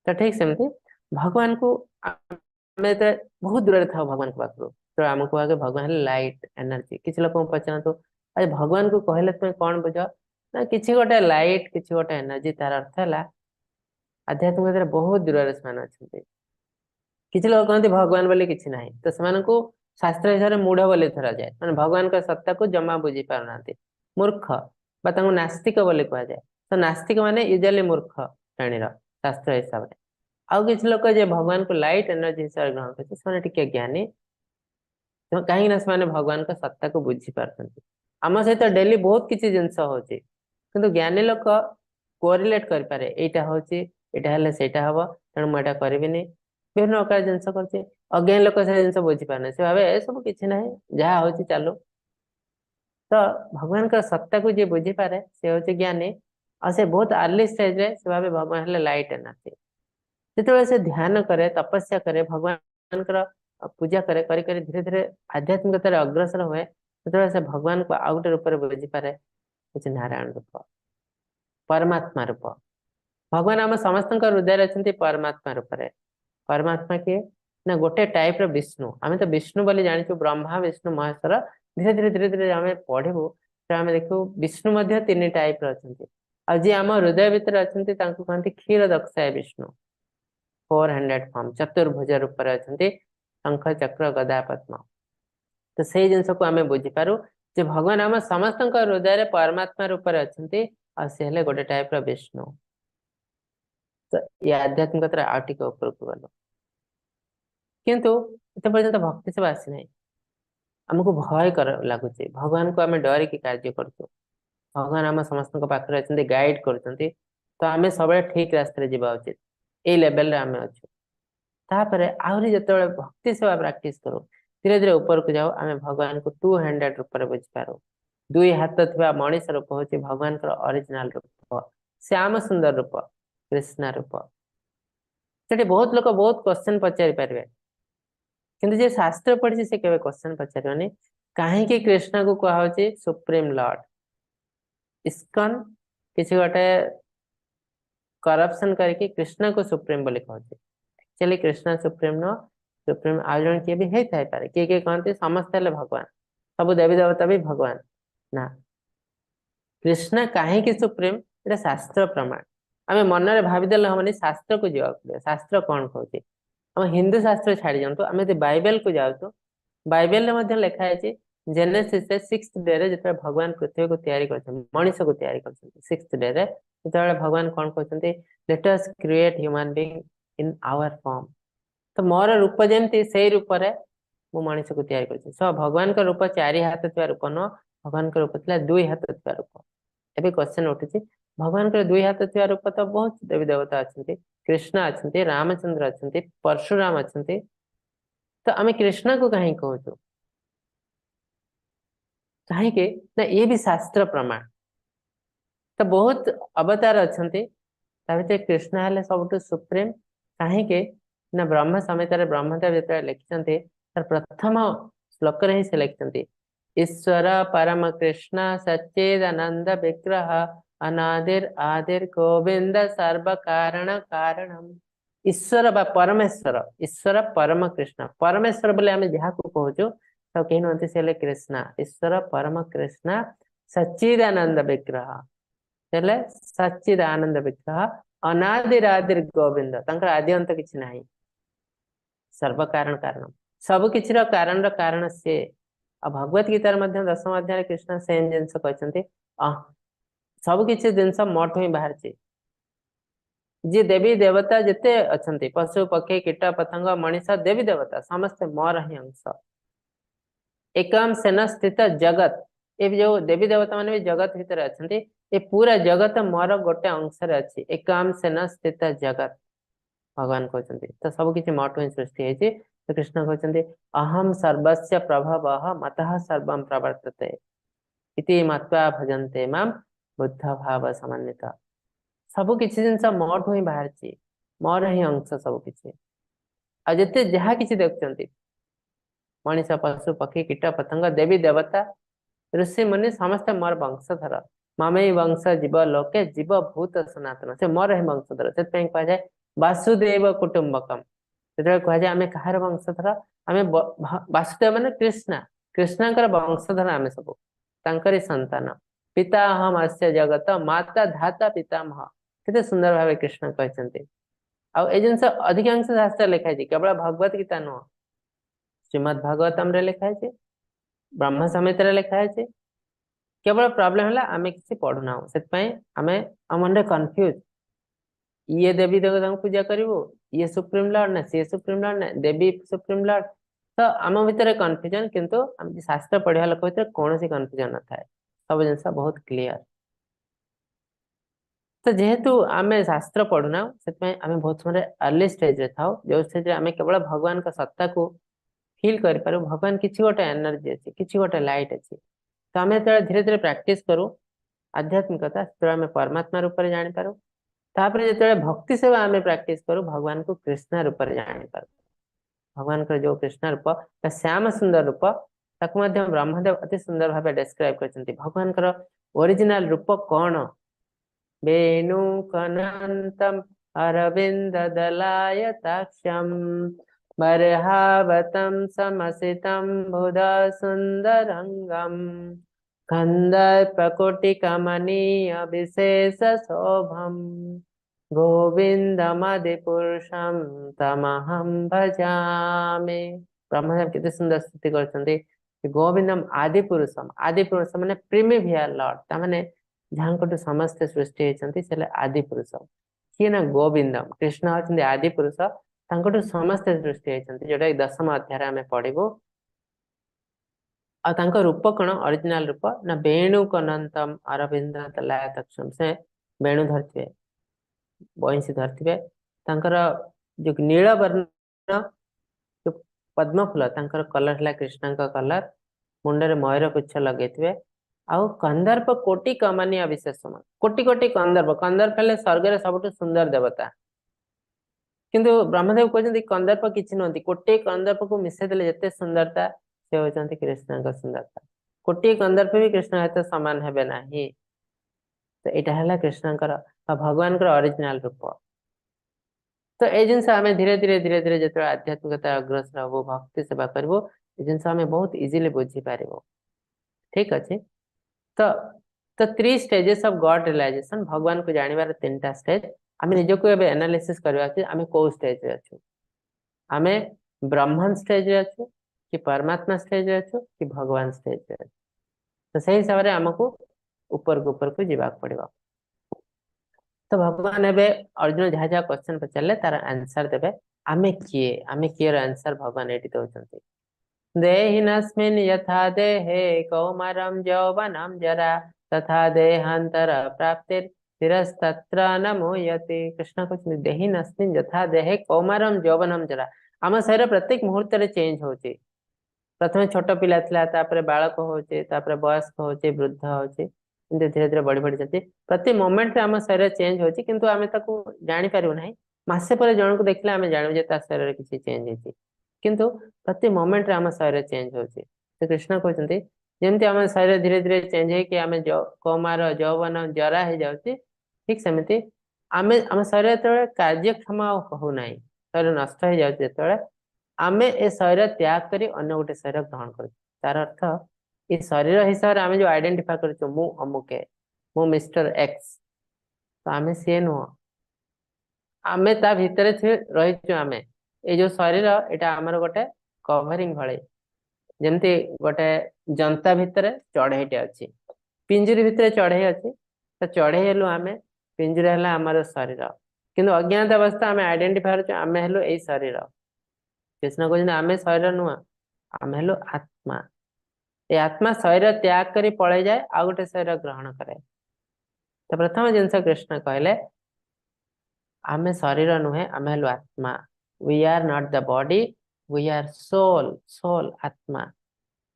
तो ठीक सेमती भगवान को आमे तो बहुत दूर था भगवान के पाखरु तो हमको आगे भगवान लाइट एनर्जी किछ लोक पछना तो अरे भगवान को कहले तुम कौन बुझ ना किछि गोटे लाइट किछि गोटे एनर्जी तार अर्थ हला आध्यात्मिक बहुत दूर रे मान अछि किछि लोक कहते भगवान बोले किछि नाही तो समान को शास्त्र हिसाब रे मूढ़ बोले धरा जाए माने भगवान का सत्ता को जमा बुझी पारनाते मूर्ख बा तांको नास्तिक बोले कहा जाए तो नास्तिक माने यूजुअली मूर्ख श्रेणी रो शास्त्र हिसाब रे आउ किछ लोक जे भगवान को लाइट एनर्जी हिसाब ग्रहण करते से टिके ज्ञानी तो कहीं ना से भगवान का सत्ता को बुझी पारछंती आम सहित डेली बहुत किछि जिंस होची किंतु ज्ञानी लोक कोरिलेट कर पारे एटा होची एटा हले सेटा हबो तण म एटा करबिनी विभिन्न प्रकार जिंस करछे अज्ञानी लोक से जिंस बुझी पारने से भाबे ए सब किछि नाही जहा होची चालू तो भगवान का सत्ता को जे बुझी पारे से होची ज्ञानी और से बहुत अर्ली स्टेज रे से भाबे भगवान हले लाइट एनर्जी जिते से ध्यान करे तपस्या करे भगवान पूजा करे करी करी धीरे धीरे आध्यात्मिकतार अग्रसर हुए से भगवान को आउ गोटे रूप बुझी पारे नारायण रूप परमात्मा रूप भगवान आम समस्त हृदय अच्छा परमात्मा रूप परमात्मा किए ना गोटे टाइप रो विष्णु आम तो विष्णु बोली जानी ब्रह्मा विष्णु महेश्वर धीरे धीरे धीरे धीरे आम पढ़ू तो आम देखू विष्णु तीन टाइप आज जी आम हृदय भितर अच्छा कहते क्षीर दक्षाय विष्णु 400 फॉर्म चतुर्भुज रूप अच्छा शंख चक्र गदा पद्म तो से जिनस को आम बुझीपारू जे भगवान आम समस्त हृदय परमात्मा रूप अच्छे गोटे टाइप रो विष्णु तो ये आध्यात्मिकतार आउटिक उपरकू गल किंतु इतने पर्यंत भक्ति सब आसी ना आमको भय कर लगुच भगवान को आम डरिकी कार्य करूँ भगवान आम समस्त पाखे अच्छा गाइड कर तो आम सब ठीक रास्ते जावा उचित ये लेवल आम अच्छे तापर आहरी जो भक्ति सेवा प्राक्ट करूँ धीरे धीरे ऊपर को जाओ आम भगवान को 200 रूप बुझीपार दुई हाथ थी मनीष रूप हूँ भगवान ओरिजिनल रूप श्याम सुंदर रूप कृष्ण रूप से बहुत लोग बहुत क्वेश्चन पचारि पारे किंतु जे शास्त्र पढ़ी से केवे क्वेश्चन पचारे कहीं कृष्ण को कहुचे सुप्रीम लॉर्ड इस्कन किसी गोटे करप्शन करके कृष्ण को सुप्रीम बोली कहते चलिए कृष्ण सुप्रीम न सुप्रीम आज जन किए भी होता है किए किए कहते समस्त हेले भगवान सब देवी देवता भी भगवान ना कृष्ण कहीं सुप्रीम ये शास्त्र प्रमाण आम मन में भावीदेले हमनी शास्त्र को जावा पड़े शास्त्र कौन कहते हम हिंदू शास्त्र छाड़ी जातु आम बाइबल को जाऊँ बाइबल लिखा है जेनेसिस 6th डे रे जिते भगवान पृथ्वी को तैयारी कर मनीष को तैयारी कर 6th डे रे जिते भगवान कौन कहते let us create human being in our form तो मोर रूप जमती से रूप मु मनीष को तैयारी कर सो भगवान का रूप 4 हाथ थी रूप न भगवान का रूप था 2 हाथ थी रूप एवं क्वेश्चन उठुची भगवान के दुई हाथ थिया रूप तो बहुत देवी देवता अच्छा, कृष्ण अच्छा, रामचंद्र अच्छा, परशुराम अच्छा, तो आम कृष्ण को कहीं कहूँ कहीं ना ये भी शास्त्र प्रमाण। तो बहुत अवतार अच्छा कृष्ण हेले सब सुप्रीम कहीं ना ब्रह्म समेत ब्रह्मदेव जो लिखिं प्रथम श्लोक ही से लिखिं ईश्वर परम कृष्ण सच्चिदानंद विग्रह अनादिर आदिर गोविंद सर्व कारण कारणम। ईश्वर बा परमेश्वर, ईश्वर परम कृष्ण, परमेश्वर बोले आम जहाँ को कहूँ तो कहीं नुहति से कृष्ण, ईश्वर परम कृष्ण सच्चिदानंद विग्रह हेले सच्चिदानंद विग्रह अनादिरादिर गोविंद तंकर आदि अंत किछि नाही, सर्व कारण कारण सब किछि कारण कारण से। भगवत गीतार मध्य 10th अध्याय कृष्ण सेम जिनस कहते सब किछि जिनस मठ ही बाहर जी देवी देवता जिते अच्छा पशु पक्षी कीट पतंग मनीष देवी देवता समस्ते मोर ही अंश। एकम सेन स्थित जगत ये जो देवी देवता माने भी जगत भीतर अच्छा, ये पूरा जगत मोर गोटे अंश अच्छी। एकम सेन स्थित जगत भगवान कहते तो सब किसी मठ ही सृष्टि है। तो कृष्ण कहते अहम सर्वस्य प्रभव मतः सर्वं प्रवर्तते इति मत्वा भजन्ते माम बुद्ध भाव समन्वित। सब किसी जिनस मोठ ही बाहर मोर ही अंश सब किसी आते जहाँ किसी देखते मनीष पशु पक्षी कीट पतंग देवी देवता ऋषि मुनि समस्त मोर वंशधर ममे वंश जीव लोके जीव भूत सनातन से मोर ही वंशधर से कह जाए वासुदेव कुटुंबकम जो कह जाए आम कहार वंशधर आम वासुदेव मान कृष्ण कृष्णकर वंशधर आम सब तांकरी संतान पिता अहम अस्य जगत माता धाता पितामह केते सुंदर भाव कृष्ण कहते। आउ जिन अधिकांश शास्त्र लिखाई केवल भगवत गीता नुह श्रीमद भागवतम रे लिखाई ब्रह्म समेत लिखाई केवल प्रॉब्लम है आम किसी पढ़ुना से आम मन कन्फ्यूज ये देवी देवता पूजा करू ये सुप्रीम लॉर्ड ना सी सुप्रीम लॉर्ड ना देवी सुप्रीम लॉर्ड तो आम भितर कन्फ्यूजन किंतु शास्त्र पढ़ा लोक भर कौन कन्फ्यूजन न थाए सब जिन बहुत क्लीयर। तो जेहेतु आम शास्त्र पढ़ुना से आम बहुत समय अर्ली स्टेज रे था जो स्टेज आम केवल भगवान का सत्ता को फील कर पारू भगवान किसी गोटे एनर्जी अच्छी किसी गोटे लाइट अच्छी। तो आम जो धीरे धीरे प्रैक्टिस करूँ आध्यात्मिकता से आम परमात्मा रूप में जानीपारू तापर जो भक्ति सेवा आम प्रैक्टिस करूँ भगवान को कृष्ण रूप में जानीपारू। भगवान का जो कृष्ण रूप श्याम सुंदर रूप ताकू ब्रह्मदेव अति सुंदर भाव डिस्क्राइब कर भगवान का ओरिजिनल रूप कौन वेणु कनंतम अरविंद दलायताक्षम बर्हावतम समसितम बुध सुंदरंगम कंदर्पकोटि कमनीय विशेष शोभम गोविंदमदिपुरुषम तमहम भजामि। ब्रह्मदेव कितने सुंदर स्तुति करते गोविंदम आदि पुरुषम माने प्रिमिभियर लॉर्ड ताने जहाँ समस्त सृष्टि होती आदि पुरुष किए ना गोविंदम कृष्ण अच्छा आदि पुरुष तांकटू समस्त सृष्टि होती जोटा 10th अध्याय आम पढ़ू आ रूप कौन ओरिजिनल रूप ना वेणु कनंतम अरविंद तलायतक्षम से वेणु धरते बंशी धरते जो नील वर्ण जो पद्म फूल तांकर कलर है कृष्ण का कलर मुंडे मयूर पुच्छ लगे आउ कंदर्प कोटि कमानिया विशेष कोटि कोटि कंदर्प कंदर्प हेले स्वर्ग रे सबटु सुंदर देवता किंतु ब्रह्मदेव कहते कंदर्प किसी नुहति कोटि कंदर्प को मिसे देले जते सुंदरता से होचंती कृष्ण का सुंदरता कोटि कंदर्प भी कृष्ण सहित समान हेबे नाही। तो एटा हला कृष्ण भगवान का ओरिजिनल रूप। तो ये जिनस आम धीरे धीरे धीरे धीरे जो आध्यात्मिकता अग्रसर हबो भक्ति सेवा करबो ये जिनस आम बहुत इजीली बुझी पारिबो। ठीक अच्छे तो तो 3 स्टेजेस ऑफ गॉड रियलाइजेशन भगवान को जानिबार 3टा स्टेज आम निजको एबे एनालिसिस करबा कि आम को स्टेज रे अछु आम ब्रह्मन स्टेज रे अछु कि परमात्मा स्टेज रे अछु कि भगवान स्टेज रे अछु। तो सही हिसाब से आमको ऊपर को जीवा पड़िबा। तो भगवान एबे अर्जुन जहाँ जहाँ क्वेश्चन पचारे तार आंसर देबे आमे किए आंसर भगवान एटी दउचंती देहिनस्मिन् यथा देहे कौमारं यौवनं जरा तथा देहांतर प्राप्तिर स्थिरस्तत्र न मुह्यते। कृष्ण कहते देहि नस्मिन् यथा देहे कौमारम यौवनम जरा। आम शरीर प्रत्येक मुहूर्त चेंज होचे। प्रथम छोट पिला थिला तापरे बालक होचे तापरे वयस्क होचे वृद्ध होचे धीरे धीरे बढ़ी बढ़ी जाती प्रति मोमेंट रे आम शरीर चेंज होची किंतु आमे ताकू जानि पारिबो नाही। मासे पर जण को देखले आमे जानिबो जे ता शरीर किछि चेंज हेची किंतु प्रति मोमेंट रे आम शरीर चेंज होची। तो कृष्ण कहते जेमती आम शरीर धीरे धीरे चेंज है कि आमे कौमार यौवन जरा हो जाउची ठीक सेमती आमे आम शरीर जेतबे कार्यक्षम हो नाही शरीर नष्ट हो जाउची जेतबे आमे ए शरीर त्याग करी अन्य गोटे शरीर ग्रहण कर तार अर्थ ये शरीर हिसाब से आमे जो आइडेंटिफाई कर मु अमुके मु मिस्टर एक्स तो आमे से नुह आमे ता भितरे रही आमे ये जो शरीर एटा आमर गोटे कवरिंग भले जेमती गोटे जनता भितरे चढ़ईटे अच्छी पिंजरी भितरे चढ़ई अच्छी तो चढ़ई हेलु आमे पिंजरी है आमर शरीर किंतु अज्ञात अवस्था आमे आइडेंटिफाई आमे हेलु ए शरीर। कृष्ण कहते आमे शरीर नुह आमे हेलु आत्मा ये आत्मा शरीर त्याग करी पड़े जाए आ गोटे शरीर ग्रहण करे। तो प्रथम जिनस कृष्ण कहले आमे शरीर नुहे आमे हेलु आत्मा we are not the body we are soul soul आत्मा।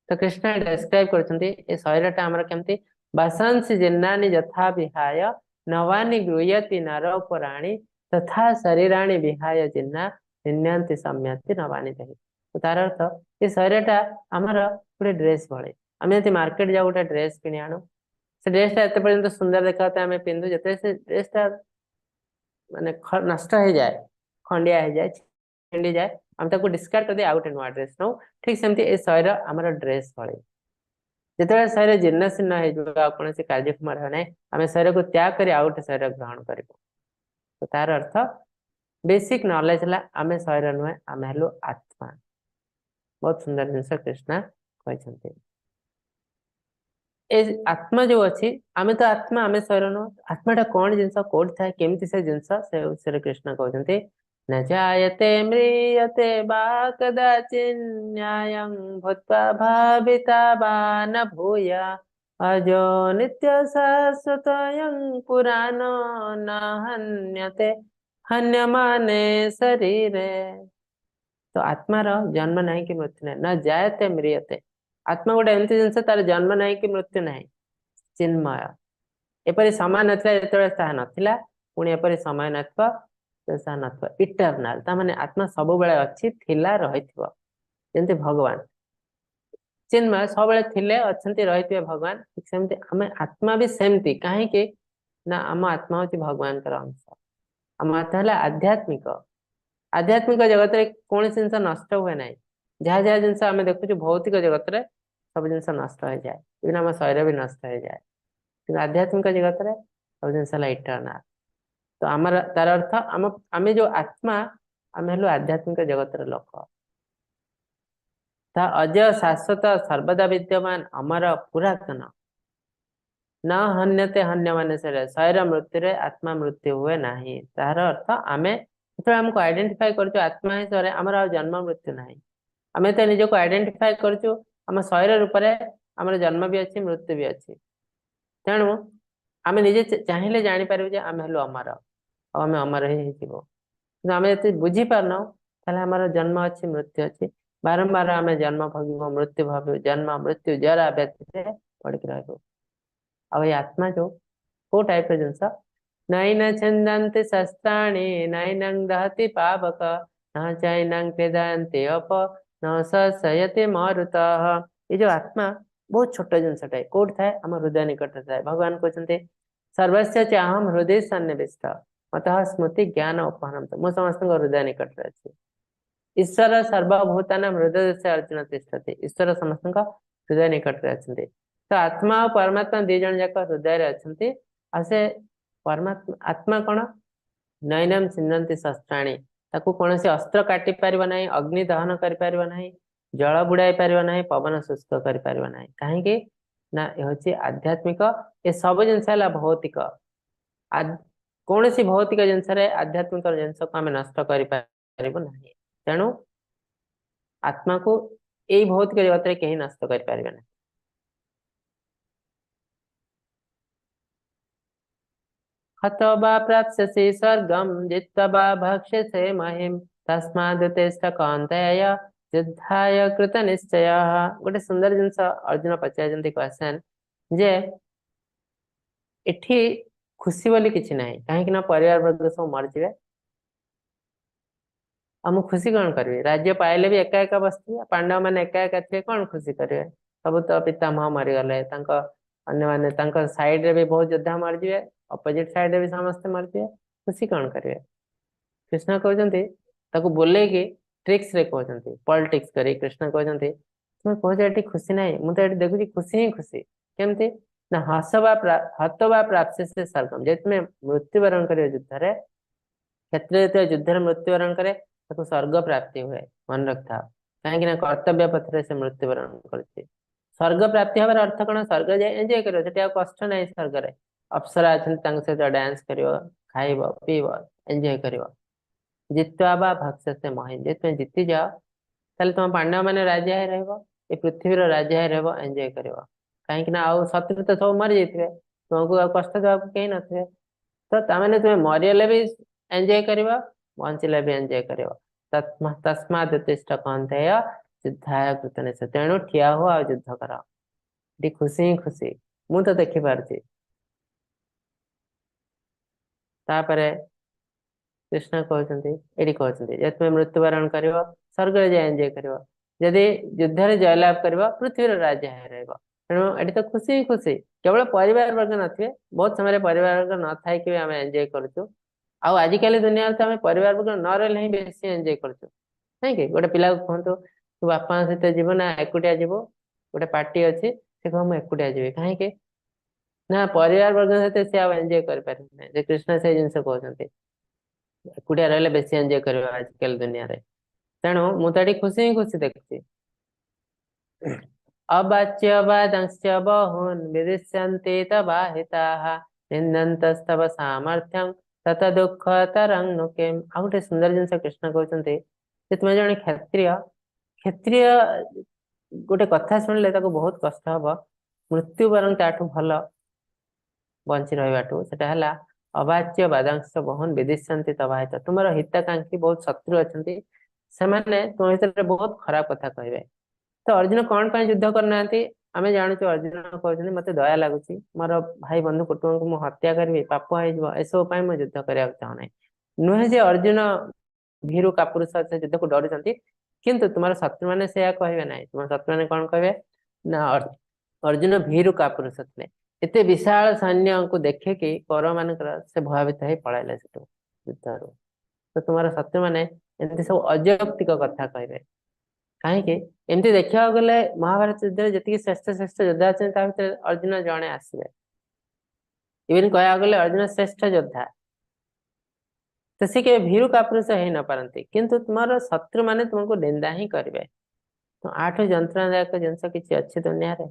तो कृष्ण डिस्क्राइब करछन्ती ए शरीरटा हमर केमती बसंस जिन्नानि यथा विहाय नवानि गृह्यति नरोपराणि तथा शरीराणि विहाय जिन्ना निन्यन्ति सम्यति नवानि देहि। तो तार अर्थ ये शरीरटा हमर गोटे ड्रेस भले आम यदि मार्केट जाऊ गोटे ड्रेस किणी आणु से ड्रेसटा एते पर्यंत सुंदर देखा आम पिंधु जते से ड्रेसटा माने नष्ट हो जाए खंडिया हो जाए छिंडी जाए आम ताको डिस्कार्ड कर दे आ गोटे नुआ ड्रेस नौ ठीक सेमती ए शरीर आमर ड्रेस भले जिते शरीर जीर्ण शीर्ण हो कौन कार्यक्रम रहे आम शरीर को त्याग कर आ गोटे शरीर ग्रहण कर। तो तार अर्थ बेसिक नॉलेज है आम शरीर नुहे आम हेलु आत्मा। बहुत सुंदर जिनस कृष्ण कहते आत्मा जो अच्छी आम तो आत्मा आम शरीर नुह आत्माटा कौन जिनस कौट थाए केमती से जिनस से विषय कृष्ण कहते न जायते म्रियते वा कदाचिन्न्यायं भूत्वा भाविता वा न भूया अजो नित्य शाश्वतयं पुराणो न हन्यते हन्यमाने शरीरे। तो आत्मार जन्म नहीं कि मृत्यु नहीं न जायते म्रियते आत्मा गोटे एमती जिनस तार जन्म नहीं कि मृत्यु नहीं चिन्मय एपरी समय नथिला पुणी एपरी समय नथिबा इटरनाल ता माने आत्मा सब बेले अच्छी थिला रहिथिबो जेंति भगवान चिन्मय सब बेले थिले अछंती रहिथिबे भगवान ठीक सेमति हमें आत्मा भी सेमति काहे कि ना हम आत्मा होती भगवान कर अंश हम आत्मा हला आध्यात्मिक आध्यात्मिक जगत रे कोन जिंस नष्ट हुए नाही जहाँ जहाँ जिंस आम देखु भौतिक जगत रे सब जिंस नष्ट हो जाए इवन आम शरीर भी नष्ट हो जाए कि आध्यात्मिक जगत रे सब जिंस इटरनाल। तो आमर तार अर्थ आम जो आत्मा आम हेलु आध्यात्मिक जगत लोक ता अजय शाश्वत सर्वदा विद्यमान अमर पुरातन न हन्यते हन्य मान शरीर मृत्यु आत्मा मृत्यु हुए ना तार अर्थ आम जो आमको आइडेंटिफाई कर आत्मा हिसाब से आमर आ जन्म मृत्यु ना आम तो निजक आइडेंटिफाई करूँ आम शरीर रूप आम जन्म भी अच्छी मृत्यु भी अच्छी तेणु आम निजे चाहिए जापर आम हेलु अमर आम अमर ही आम ये बुझी पारन आमर जन्म अच्छी मृत्यु अच्छी बारंबार आम जन्म भोग मृत्यु भोग जन्म मृत्यु जरा व्यक्ति पड़क रह आत्मा जो को टाइप जिनस नैन छंदन्ति शस्त्राणि नैनं दहति पावक न चैनं क्रीडन्ति अप न सयति मरुतः। ये जो आत्मा बहुत छोट जिनस टाइप कोट थाए आम हृदय निकट थाए भगवान कहते सर्वस्य च अहम हृदय सन्निविष्ट अतः स्मृति ज्ञान उपहनम मु समस्त हृदय निकट अच्छी ईश्वर सर्वभूतान हृदय से अर्जुन तिष्ठति ईश्वर समस्त हृदय निकट अच्छे। तो आत्मा और परमात्मा दी जन जाक हृदय अच्छे आसे परमात्मा आत्मा कौन नैनम छिन्नन्ति शस्त्राणी ताकू कौन से अस्त्र काटी पार ना अग्नि दहन कर ना जल बुड़ाई पार ना पवन शुष्क कर कहीं ना ये आध्यात्मिक ये सब जिनस है भौतिक कौन सी भौतिक जिनस आध्यात्मिक जिनस को आम नष्ट कर तेणु आत्मा को यही भौतिक जगत में कहीं नष्ट कर पारे ना। हतो वा प्राप्स्यसि स्वर्गं जित्वा वा भक्ष्यसे महिं तस्मादुत्तिष्ठ कौन्तेय युद्धाय कृतनिश्चयः। गोटे सुंदर जिनस अर्जुन पचारନ୍ତି क्वेश्चन जे एठी खुशी बोली किछि नाही काहे कि ना परिवार वर्ग सब मरजिवे हम खुशी कौन करिवे राज्य पाइले भी एका एका बसथिबे पांडव माने एका एका थिबे कौन खुशी करिवे सब तो पितामह मरि गले तांको अन्य माने तांको साइड रे भी बहुत योद्धा मरजिवे अपोजिट साइड रे भी समस्त मरजिवे खुशी कौन करिवे कृष्ण कहते ताको बोले कि ट्रिक्स रे कहते पॉलिटिक्स करी कृष्ण कहते तुम कह एटी खुशी नहीं मुझे एटी देखुची खुशी ही खुशी केमती ना हत वा प्राप्त से सर्गम जे तुम्हें मृत्युवरण कर युद्ध रे क्षेत्र जो युद्ध मृत्युवरण करे ताको स्वर्ग प्राप्ति हुए मन रखता कहीं कर्तव्य पथ से मृत्युवरण कर स्वर्ग प्राप्ति हमार अर्थ कौन स्वर्ग जाए एंजॉय करो सेठी कष्ट नहीं स्वर्ग रे अप्सरा अच्छा सहित डांस कर खाइब पीब एंजॉय कर जित्वा बा भक्ष्य से महिम जे तुम जीति जाओ ताले तुम पांडव मैंने राजा ही रह पृथ्वी राजा ही रह एंजॉय कर कहीं आउ शत्रु तो सब मरी जाते तुमको कष्ट देवा कहीं नथे तो ताने तुम्हें मरीगले भी एंजॉय कर बंचिले भी एंजॉय कर तस्मात् उत्तिष्ठ कौन्तेय युद्धाय कृतनिश्चयः तेणु ठिया हो आ युद्ध कर खुशी ही खुशी मु तो देखी पारछि तापरे कृष्ण कहते ये कहते तुम मृत्युवरण कर स्वर्ग जाए एंजॉय कर जदि युद्ध रे जयलाभ कर पृथ्वी राजा रहा तेणु ये तो खुशी ही खुशी केवल परिवार वर्ग नथिबे बहुत समय परिवार वर्ग न थाई कि आम एंजॉय करूँ आजिकल दुनिया तो आम परिवार वर्ग न रही ही बेसी एंजॉय करूँ नहीं कि गोटे पिला कहतु तू बापा सहित जीव ना एकुटिया जीव गोटे पार्टी अच्छी से कह मुझे एकुटिया जी कहीं ना परिवार वर्ग सहित सी एंजॉय कर कृष्ण से जिन कहते एकुटिया रही बेसी एंजॉय कर आजिकल दुनिया रे तेणु मुझे खुशी ही खुशी देखुची अवाच्य वादंश्च बहून् विदिष्यन्ते तवाहिताः निन्दन्तस्तव सामर्थ्यं तत दुःख तरंग किम आ गोटे सुंदर जिनस कृष्ण कहते तुम जन क्षत्रिय क्षत्रिय गोटे कथा शुणिले बहुत कष्ट हम मृत्यु बरं ताठू भल बंची रही से अवाच्य वादंश बहुन विदिष्यन्ति तवाहित तुम हितकांक्षी बहुत शत्रु अच्छा से तुम हित बहुत खराब कथा कहे तो अर्जुन कौन पर युद्ध करना आम जानूँ अर्जुन कहते मत दया लगुच मोर भाई बंधु कुटुंब को मुझे हत्या करी पाप होसबू मुझे युद्ध करने चाहूना नुहे जे अर्जुन भीरु कापुरुष से युद्ध को डरुंट किंतु तुम शत्रु मैंने से कहे ना तुम शत्रु मैंने कौन कहे ना अर्जुन भीरु कापुरुष थे एत विशाल सैन्य को देखे कि कौरव मान से भयभीत हो पलैले युद्ध तो तुम शत्रु मैंने एमती सब अजौक्तिक कथा कहे कहीं एमती देखा गले महाभारत युद्ध जी श्रेष्ठ श्रेष्ठ योद्धा अच्छे अर्जुन जड़े आसवे इवन कह गले अर्जुन श्रेष्ठ योद्धा तो सी के भीरु कापुरुष हो न पारती किंतु तुम शत्रु मैंने तुमको निंदा ही करेंगे तो आठ जंत्रणादायक जिनस किसी अच्छी दुनिया रे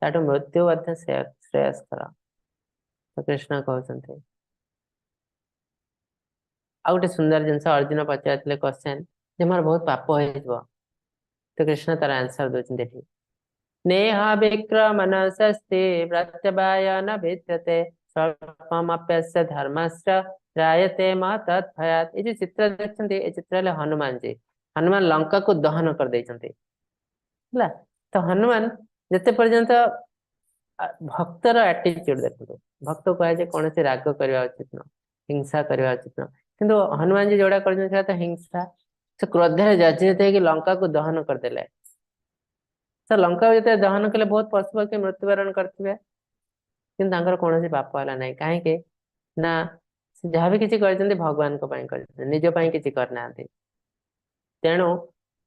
ताठू मृत्यु श्रेयस्कर तो कृष्ण कहते आ गोटे सुंदर जिनस अर्जुन पचार क्वेश्चन जे मोर बहुत पाप हो तो कृष्ण तार आंसर दौरान नेह विक्रमनसस्ते प्रत्यवाय न भिद्यते स्वल्पमप्यस्य धर्मस्य त्रायते मा तत्भयात् ये जो चित्र देखते ये चित्र हनुमान जी हनुमान लंका को दहन कर देइछन्ते ହେଲା तो हनुमान जते पर्यंत भक्तर एटीट्यूड देखो भक्त कहे कौन से राग करवा उचित न हिंसा करवा उचित न किंतु हनुमान जी जोड़ा कर तो हिंसा से क्रोधरे जर्जरित होकर लंका को दहन करदेले तो लंका जो दहन कले बहुत पशु पक्षी मृत्युवरण करते कि कौन पाप है ना कहीं ना जहाँ भी किसी भगवान निज किसी करना तेणु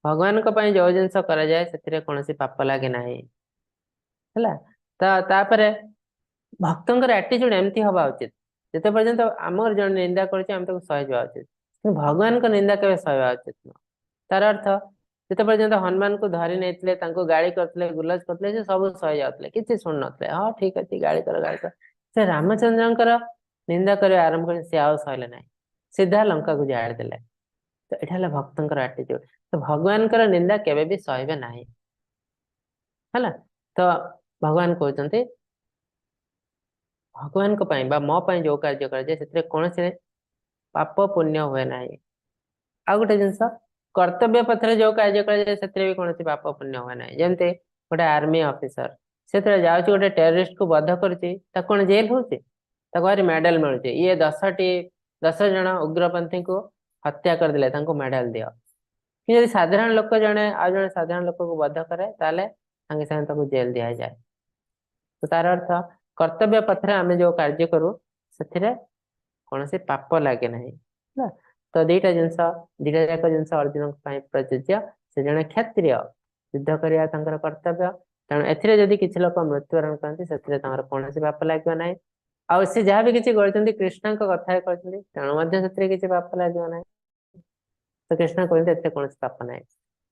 भगवान जो जिनस कराए कौन पाप लगे ना तापर भक्तर एटीट्यूड एमती हवा उचित जिते पर्यंत आम जन निंदा कर सही जावा उचित भगवान को निंदा के सहवा उचित न तार अर्थ जिते पर्यंत हनुमान को धरी नहीं गाड़ी करते गुलाज करते सब सही जाते कि शुणु ना हाँ ठीक अच्छे गाड़ी कर से रामचंद्र निंदा कर आरंभ कर सी आउ सहले ना सीधा लंका को जाड़देले तो यहाँ भक्तर एटीट्यूड तो भगवान निंदा केवे भी सहबे ना है तो भगवान कहते भगवान को पाई बा मो पाई जो कार्य कर से कौन से पाप पुण्य हुए ना आ गोटे जिनस कर्तव्य पथरे जो कार्य कर कौन पाप पुण्य हुए ना जमती गोटे आर्मी ऑफिसर से जाऊँ गोटे टेररिस्ट को बध कर कौन जेल हो मेडल मिलूचे ये 10 जन उग्रपंथी को हत्या करदे मेडल दियो कि साधारण लोक जड़े आ जड़े साधारण लोक को बध करे संगे संगे जेल दि जाए तो तार अर्थ कर्तव्य पथरे आम जो कार्य करूँ से कौन से पाप लगे ना तो दीटा जिनस दीटा जाक जिनस अर्जुन प्रযোज्य से जड़े क्षत्रिय युद्ध करवा कर्तव्य तेणु एथि किसी लोक मृत्युवरण करते कौन से पाप लगे ना आउ सी जहाँ भी किसी कृष्ण कथा तेणु किसी पाप लगे ना तो कृष्ण कहते कौन पाप ना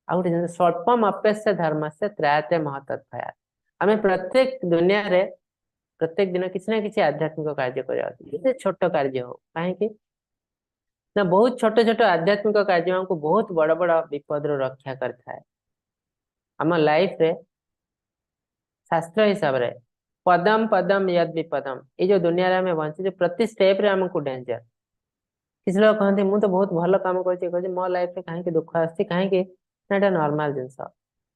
आ गए स्वल्पम अप्यस्य धर्म से त्रायते महतत्भया आम प्रत्येक दुनिया रे प्रत्येक दिन किसी ना किसी आध्यात्मिक कार्य कर छोट कार्य हो कहीं ना बहुत छोट छोट आध्यात्मिक कार्य हमको बहुत बड़ बड़ विपद रक्षा करता आम लाइफ रे शास्त्र हिसाब रे पदम पदम यद विपदम ये जो दुनिया रे हमें बंचे प्रति स्टेप रे हमको डेंजर किसी लोग कहते मुझे तो बहुत भल काम कर मो लाइफ रे कहीं दुख आसती कहीं नॉर्मल जिनस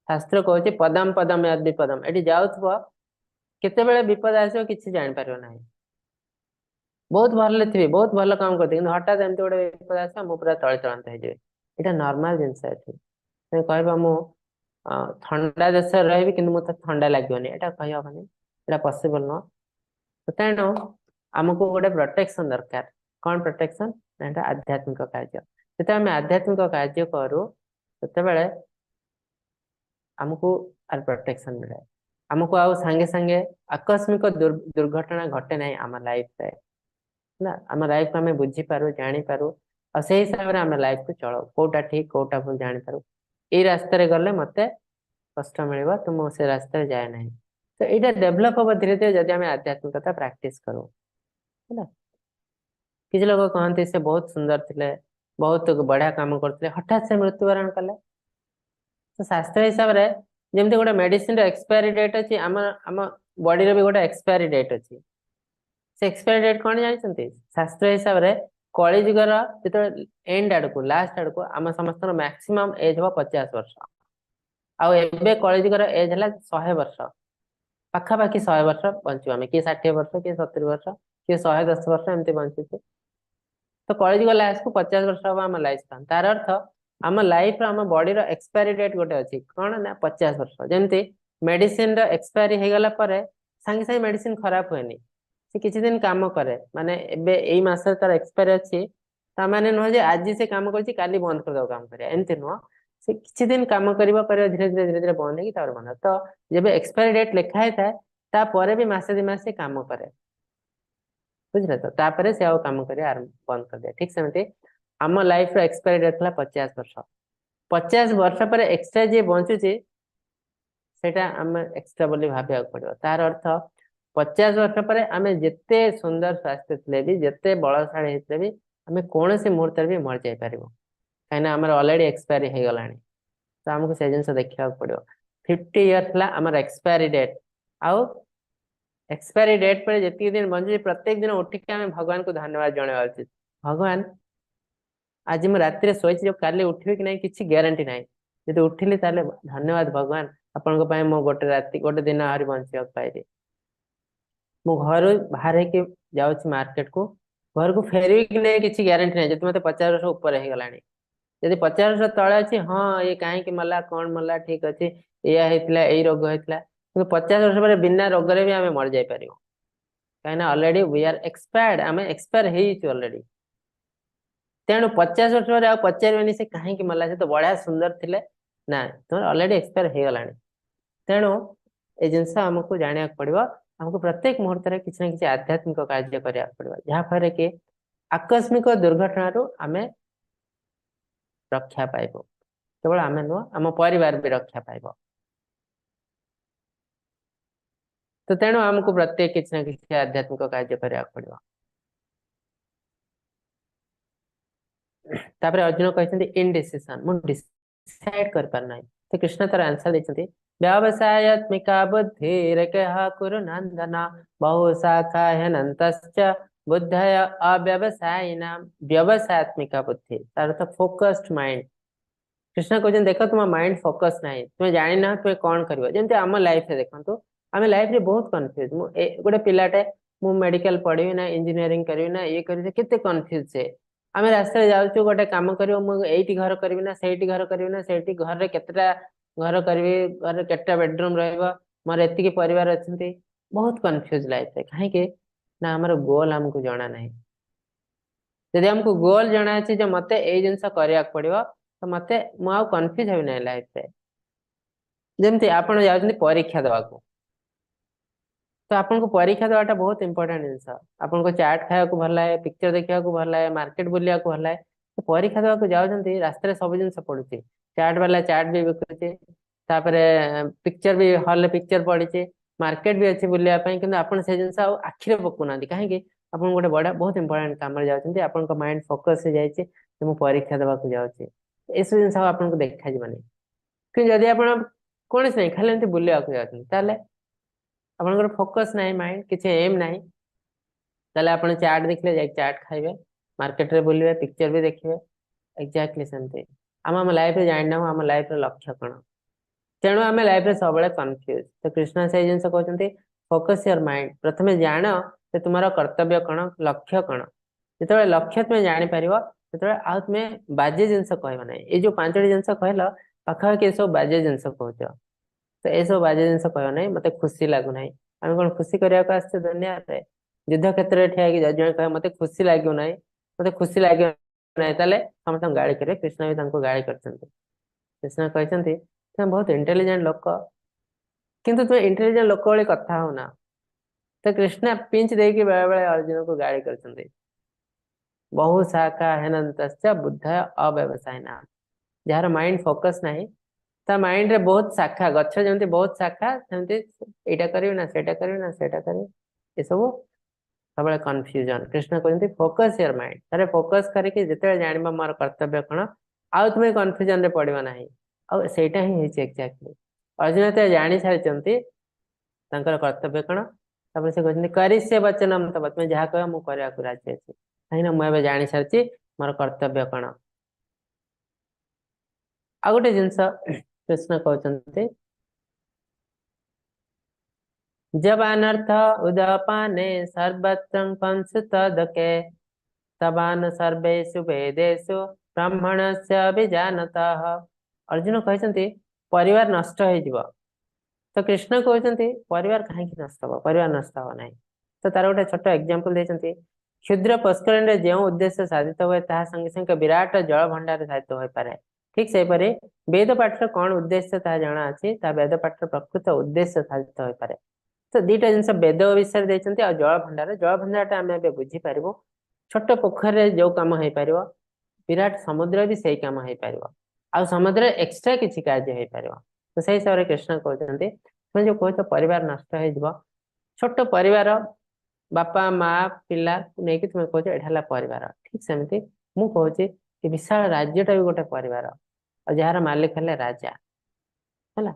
शास्त्र कहते पदम पदम यद विपदम ये जाऊ केते विपद आसो किसी जापर ना बहुत भल थी बहुत भल काम करते हठात एमती गोटे विपद आस पूरा तले तलांत हो यहाँ नॉर्मल जिनस ये कह ठंडा देश रही कि मुझे ठंडा लगे यहाँ कहीहबनी यहाँ पॉसिबल नुह तो तेणु आमको गोटे प्रोटेक्शन दरकार कौन प्रोटेक्शन ना आध्यात्मिक कार्य जो आम आध्यात्मिक कार्य करूँ से आमको प्रोटेक्शन मिले आमको आउ सांगे सांगे आकस्मिक दुर्घटना घटे ना आम लाइफ रे ना आम लाइफ को आम बुझीपार जानीपार और से हिसाब से आम लाइफ को चलो कौटा ठीक कौटा भूल जानीपार ये रास्ते गले मत कष्ट मिल तो मुझे रास्ते जाए ना तो यहाँ डेभलप हम धीरे धीरे जब आम आध्यात्मिकता प्रैक्टिस करूँ है किसी लोग कहते से बहुत सुंदर थे बहुत बढ़िया काम करते हठात से मृत्युवरण कले तो शास्त्र हिसाब से जमी गोटे मेडिसिन एक्सपायरी डेट अच्छी आम आम बॉडी भी गोटे एक्सपायरी डेट अच्छी से एक्सपायरी डेट कौन जानते शास्त्र हिसाब से कलिजुगर जो एंड आड़ को लास्ट आड़ को आम समस्त मैक्सिमम एज हम 50 वर्ष आए कलिजुगर एज है 100 वर्ष पाखापाखि 100 वर्ष बचु आम किए 60 वर्ष किए 70 वर्ष किए 110 वर्ष एमती बचुचे तो कलिजुग लास्ट को 50 वर्ष हम आम लाइफ स्पान तार अर्थ आम लाइफ आम बॉडी एक्सपायरी डेट गोटे अच्छी कौन ना 50 वर्ष जमती मेडिसिन एक्सपायरी हो गला सांगे सांगे मेडिसिन खराब हुए से किसी दिन काम करे माने एबे एई मास तार एक्सपायरी अच्छी ता माने नुह आज से काम करछि काली बंद कर दो काम करे एमती नुह से किसी दिन काम करिबा धीरे धीरे बंद होगी बंद तो जब एक्सपायरी डेट लिखा है ता परे भी मासे 2 मास से काम करे बुझले तो तापरे से काम करे बंद कर दे ठीक सेमती आम लाइफ रो एक्सपायरी डेट था 50 वर्ष 50 वर्ष पर एक्सट्रा जे बंचुची सेटा आम एक्सट्रा बोली भाबिया पड़ो तार अर्थ 50 वर्ष पर आम जिते सुंदर स्वास्थ्य थे भी जिते बलशाड़ी होते भी आम कौन से मुहूर्त भी मर जापर कहीं आम अलरेडी एक्सपायरी हो गला तो आमको से जिन देखा पड़ो 50 इयर्स आमर एक्सपायरी डेट आउ एक्सपायरी डेट पर जी दिन बंचुची प्रत्येक दिन उठिक आम भगवान को धन्यवाद जनावा उचित भगवान आज मुझे राति शोची जो काली उठे कि नहीं किसी ग्यारंटी ना जो उठिली धन्यवाद भगवान आपण मो गोटे राति गोटे दिन आहरी बचा पाइबी मु घर बाहर के जाऊँ मार्केट को घर को फेरवी कि नहीं किसी ग्यारंटी ना जो मत 50 वर्ष ऊपर हो गला जब 50 वर्ष तले अच्छी हाँ ये कहीं मला कौन मला ठीक अच्छे या यही रोग होता 50 वर्ष पर बिना रोग भी आम मर जापर कहीं अलरेडी वी आर एक्सपायर्ड आम एक्सपायर ऑलरेडी तेणु 50 वर्ष पर पचारे से कहीं मला से तो बढ़िया सुंदर थे ना तुम अलरेडी एक्सपायर हो गला तेणु ये जिनस आमको जाना पड़ो हमको प्रत्येक मुहूर्त में किसी ना किसी आध्यात्मिक कार्य करा पड़ो जहाँफल कि आकस्मिक दुर्घटना आम रक्षा पाइब केवल आम नुह आम परिवार भी रक्षा पाइब तो तेणु आमको प्रत्येक किसी ना किसी आध्यात्मिक कार्य करा पड़ो तापर अर्जुन कहते इनडिसीजन मुझे डिसाइड कर पार ना तो कृष्ण तार आंसर देते व्यवसायत्मिका बुद्धिरेकः कुरु नन्दन बहुशाखा ह्यनन्तश्च बुद्धय अव्यवसायिनां व्यवसायत्मिका बुद्धि तार अर्थ फोकस्ड माइंड कृष्ण कहते देख तुम माइंड फोकस ना तुम जानी ना तुम कौन कर जमी आम लाइफ देखो आम लाइफ में बहुत कन्फ्यूज गोटे पिलाटे मु मेडिकल पढ़ी ना इंजीनियरिंग करी ना ये कर केते कन्फ्यूज से आम रास्ते जाऊँ गोटे कम कर मुझे घर करी ना से घर करी ना से घर केतेटा घर करी घर केटा बेडरूम रोर एति परिवार अच्छा बहुत कन्फ्यूज लाइफ है कहीं ना आमर गोल आमको जना ना जदि आमको गोल जना अच्छे जो मत ये जिनस करने पड़ो तो मत मुझे कन्फ्यूज हो ना लाइफ रे जमती आप जाऊँ परीक्षा देवा तो आपको परीक्षा देवाटा बहुत इंपोर्टेंट जिनस आपको चाट खाया भल लगे पिक्चर देखा भल लगे मार्केट बुलिया भल लगे तो परीक्षा देवा जाऊँ रास्ते सब जिन पड़ू चाट वाला चाट भी बिकुचे पिक्चर भी हॉल पिक्चर पड़ी मार्केट भी अच्छी बुलायापी कि आप जिन आखिरे पकाना कहीं आप गोटे बड़ा बहुत इंपोर्टेंट काम जाऊँगी आप माइंड फोकस हो जाए मुझे परीक्षा देवा जाऊँगी ये सब जिन आपको देखा कि जदि आप कौन नहीं खाली एमती बुलाया जाते आपंकर फोकस ना माइंड किसी एम ना आप चाट देखले जा चाट खाइबे मार्केट रे बुलवे पिक्चर भी देखिए एक्जाक्टली सेमती आम लाइफ रे जाना आम लाइफ लक्ष्य कौन तेणु आम लाइफ रे सब कन्फ्यूज तो कृष्ण से जिन कहते फोकस योर माइंड प्रथम जान तुम कर्तव्य कौन लक्ष्य कौन जो लक्ष्य तुम्हें जापर जो तुम बाजे जिनस कह ना ये जो 5टी जिन कहल पाखापाखि सब बाजे जिन कह तो ये सब बाजे जिन कह ना मत खुशी लगुना आम कौन खुशी करने को आसते दुनिया रे युद्ध क्षेत्र में ठिया जज कह मत खुशी लगुना मत खुशी लगे समस्त गाड़ी करेंगे कृष्ण भी गाड़ी कर कृष्ण कहते तुम बहुत इंटेलिजेंट लोक किंतु तुम इंटेलिजेंट लोक भाई कथा होना तो कृष्ण पिंच देकी बेले बेले अर्जुन को गाड़ी कर बहु शाखा हेनंतश्च बुद्ध अव्यवसाय नाम जार माइंड फोकस ना ता माइंड रे बहुत शाखा गच्छ जमती बहुत शाखा सेमती एटा करी ना सेटा करी ना सेटा करी ये सब सब कन्फ्यूजन कृष्ण कहते फोकस योर माइंड तारे फोकस करके जिते जानबा मोर कर्तव्य कौन आउ तुम्हें कन्फ्यूजन रे पड़वा ना आउ सेटा ही होइछ एक्जेक्टली अर्जुन तो जानी सारी कर्तव्य कौन तापर से कहते करिष्ये वचनम तव तुम जहाँ कह मुझे करने को राजी अच्छी कहीं मुझे जानी सारी मोर कर्तव्य कौन आ गोटे जिनस कृष्ण कहते जब अनर्थ उदपाने सर्वत्र पंस तदके तबान सर्वेषु वेदेषु ब्राह्मण से अभिजानता अर्जुन कहते परिवार नष्ट हो तो कृष्ण कहते परिवार कहीं नष्ट हो परिवार नष्ट हो ना तो तार गोटे छोट एग्जांपल देते क्षुद्र पुष्करण जो उद्देश्य साधित हुए ता संगे संगे विराट जल भंडार साधित हो पारे ठीक से वेद पाठर कौन उद्देश्य ता जना अच्छी वेद पाठर प्रकृत उद्देश्य साधित हो पारे तो दीटा जिन वेद विषय देखते आ जल भंडार आम बुझीपर छोट पोखर जो कम हो पार विराट समुद्र भी सही कम हो पार आ समुद्र एक्सट्रा किसी कार्य हो पार तो से हिसाब से कृष्ण कहते तुम जो कह परिवार नष्ट हो छोट परिवार बापा माँ पिला नहीं कि तुम कह यहाँ परिवार ठीक सेमती मुझे कि विशाल राज्यटा भी गोटे परिवार और जार मालिक है राजा है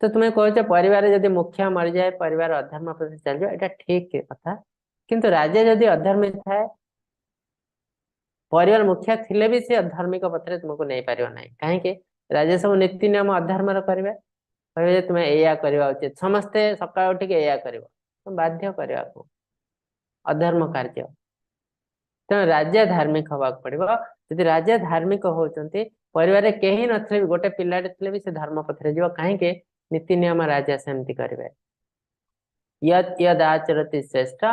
तो तुम्हें कह परिवार जदि मुखिया मरी जाए परिवार अधर्म प्रति चल जाए यहाँ ठीक कथा किंतु राजा जदि अधर्मी थाए परिवार मुखिया थिले भी से अधार्मिक पथरे तुमको नहीं पार ना कहीं राजा सब नीति नियम अधर्म करेंगे कहे तुम्हें या करवा उचित समस्ते सका उठिक या कर बाध्य करने को अधर्म कार्य तेणु राजा धार्मिक हवा पड़ो जदि राजा धार्मिक होती परिवार कहीं नथिले भी गोटे पिलाटे थे भी से धर्म पथरे जीव कहीं नीति नियम राजा सेमती करेंगे यद यद आचरती श्रेष्ठ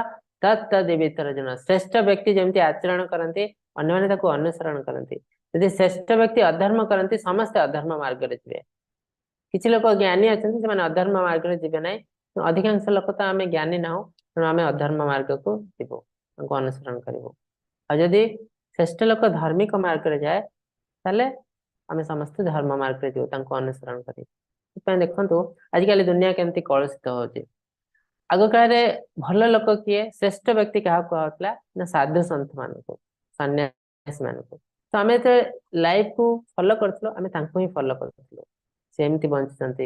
तत्तदितर श्रेष्ठ व्यक्ति जमी आचरण करती अन्य अनुसरण करती यदि श्रेष्ठ व्यक्ति अधर्म करती समस्ते अधर्म मार्ग रे जीवे किसी लोग ज्ञानी अच्छा से अधर्म मार्ग रे जीवे ना अधिकांश लोक तो आम ज्ञानी ना तेणु आम अधर्म मार्ग को जीवो अनुसरण करूँ आदि श्रेष्ठ लोक धार्मिक मार्ग रे जाए ताले आम समस्त धर्म मार्ग रे जीव अनुसरण कर देखो आजिकल दुनिया केमती कलुषित हो आग काल भल लोक किए श्रेष्ठ व्यक्ति क्या कहला ना साधु सन्थ मान सन्यासी मान तो आम जो लाइफ को फॉलो करूँ आम ही फॉलो करूँ से एमती बंचुंट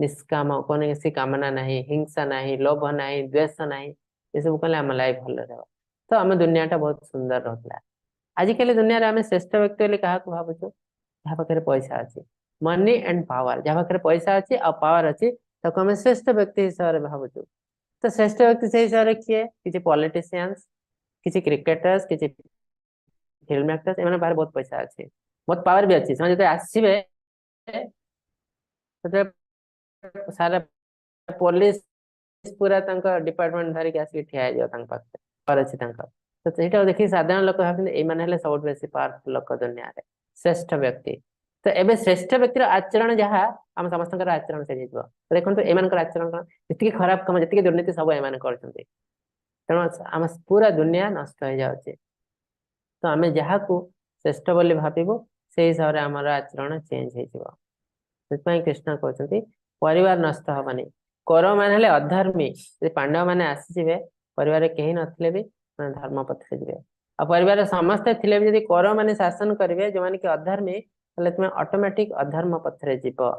निष्काम कौन सी कामना नहीं हिंसा नहीं लोभ नहीं द्वेष नहीं ये सब कले आम लाइफ भल रह तो आम दुनियाटा बहुत सुंदर रहला आजिकल दुनिया रे आम श्रेष्ठ व्यक्ति बोली क्या भावुଛୁ जहाँ पाखे पैसा अच्छी मनी एंड पावर जहाँ पाखे पैसा अच्छी और पावर अच्छी ताको आम श्रेष्ठ व्यक्ति हिसाब से भावुଛୁ तो श्रेष्ठ व्यक्ति से हिसाब से किए किसी पॉलिटिशियंस किसी क्रिकेटर्स किसी फिल्म एक्टर्स एम बाहर बहुत पैसा अच्छी बहुत पावर भी अच्छी जो आसवे सारा पुलिस पूरा डिपार्टमेंट धरिक आसिक ठिया पाखे पावर अच्छी तो ସେଇଟା देखिए साधारण लोक भावते ये सब बेसी पावरफुल लोक दुनिया रे श्रेष्ठ व्यक्ति तो एबे श्रेष्ठ व्यक्तिर आचरण जहाँ आम समस्त आचरण से देखो एम आचरण कौन जी खराब कम जी दुर्नीति सब एम कर तेणु आम पूरा दुनिया नष्ट हो जाए तो आम जहाँ को श्रेष्ठ बोली भावु से हिसाब से आम आचरण चेंज हो कृष्ण कहते परिवार नष्ट हबनी कौरव मान अधर्मी पांडव मैंने आसीजे परिवार कहीं नथिले भी धर्म पथरे जी आ परिवार समस्ते थे भी जब कौरव मैंने शासन करेंगे जो मैंने कि अधर्मी तुम्हें ऑटोमेटिक अधर्म पथरे जीव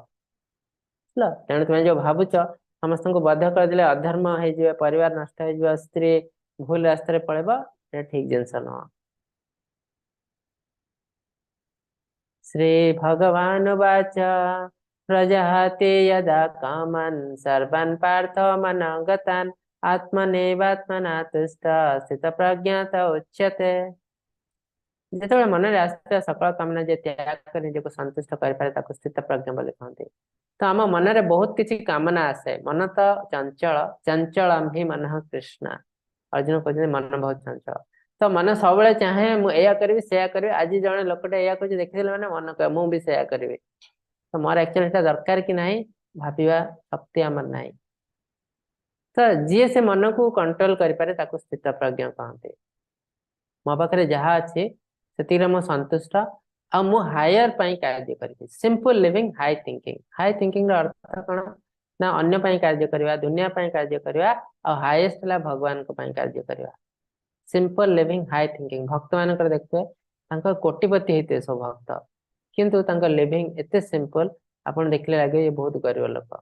तेणु तुम्हें जो भावुच समस्त को बध करदे अधर्म हो परिवार नष्ट हो स्त्री भूल रास्तार पड़ेब ठीक जिनस नुह श्री भगवान वाच प्रजाते यदा कामन् सर्वान् पार्थ मनोगतान् आत्मनेवात्मना तुष्ट स्थित प्रज्ञात उच्यते जिते मन में आसता सकल कामना जे त्याग कर निजको संतुष्ट कर स्थित प्रज्ञा बोली कहते तो आम मन में बहुत किसी कामना आसे मन तो चंचल चंचल ही मन कृष्ण अर्जुन कहते मन बहुत चंचल तो मन सब चाहे मुझे करी से करी आज जड़े लोकटे या कुछ देखी मैंने मन कह मुझे से करी तो मोर एक्चुअली दरकार कि नहीं भाविया शक्ति आमर ना तो जी से मन को कंट्रोल करें स्थित प्रज्ञ कहते मो पाखे जहाँ अच्छे से मो संतुष्ट आ मु हायर कार्य करी सिंपल लिविंग हाई थिंकिंग अर्थ कौन ना अन्य कार्य करवा दुनिया कार्य करवा और हाईएस्ट है भगवान को कार्य करवा सिंपल लिविंग हाई थिंकिंग भक्त मान देखिए कोटिपति होते सब भक्त किंतु लिविंग एते सिंपल आपन देखले लगे ये बहुत गरीब लोक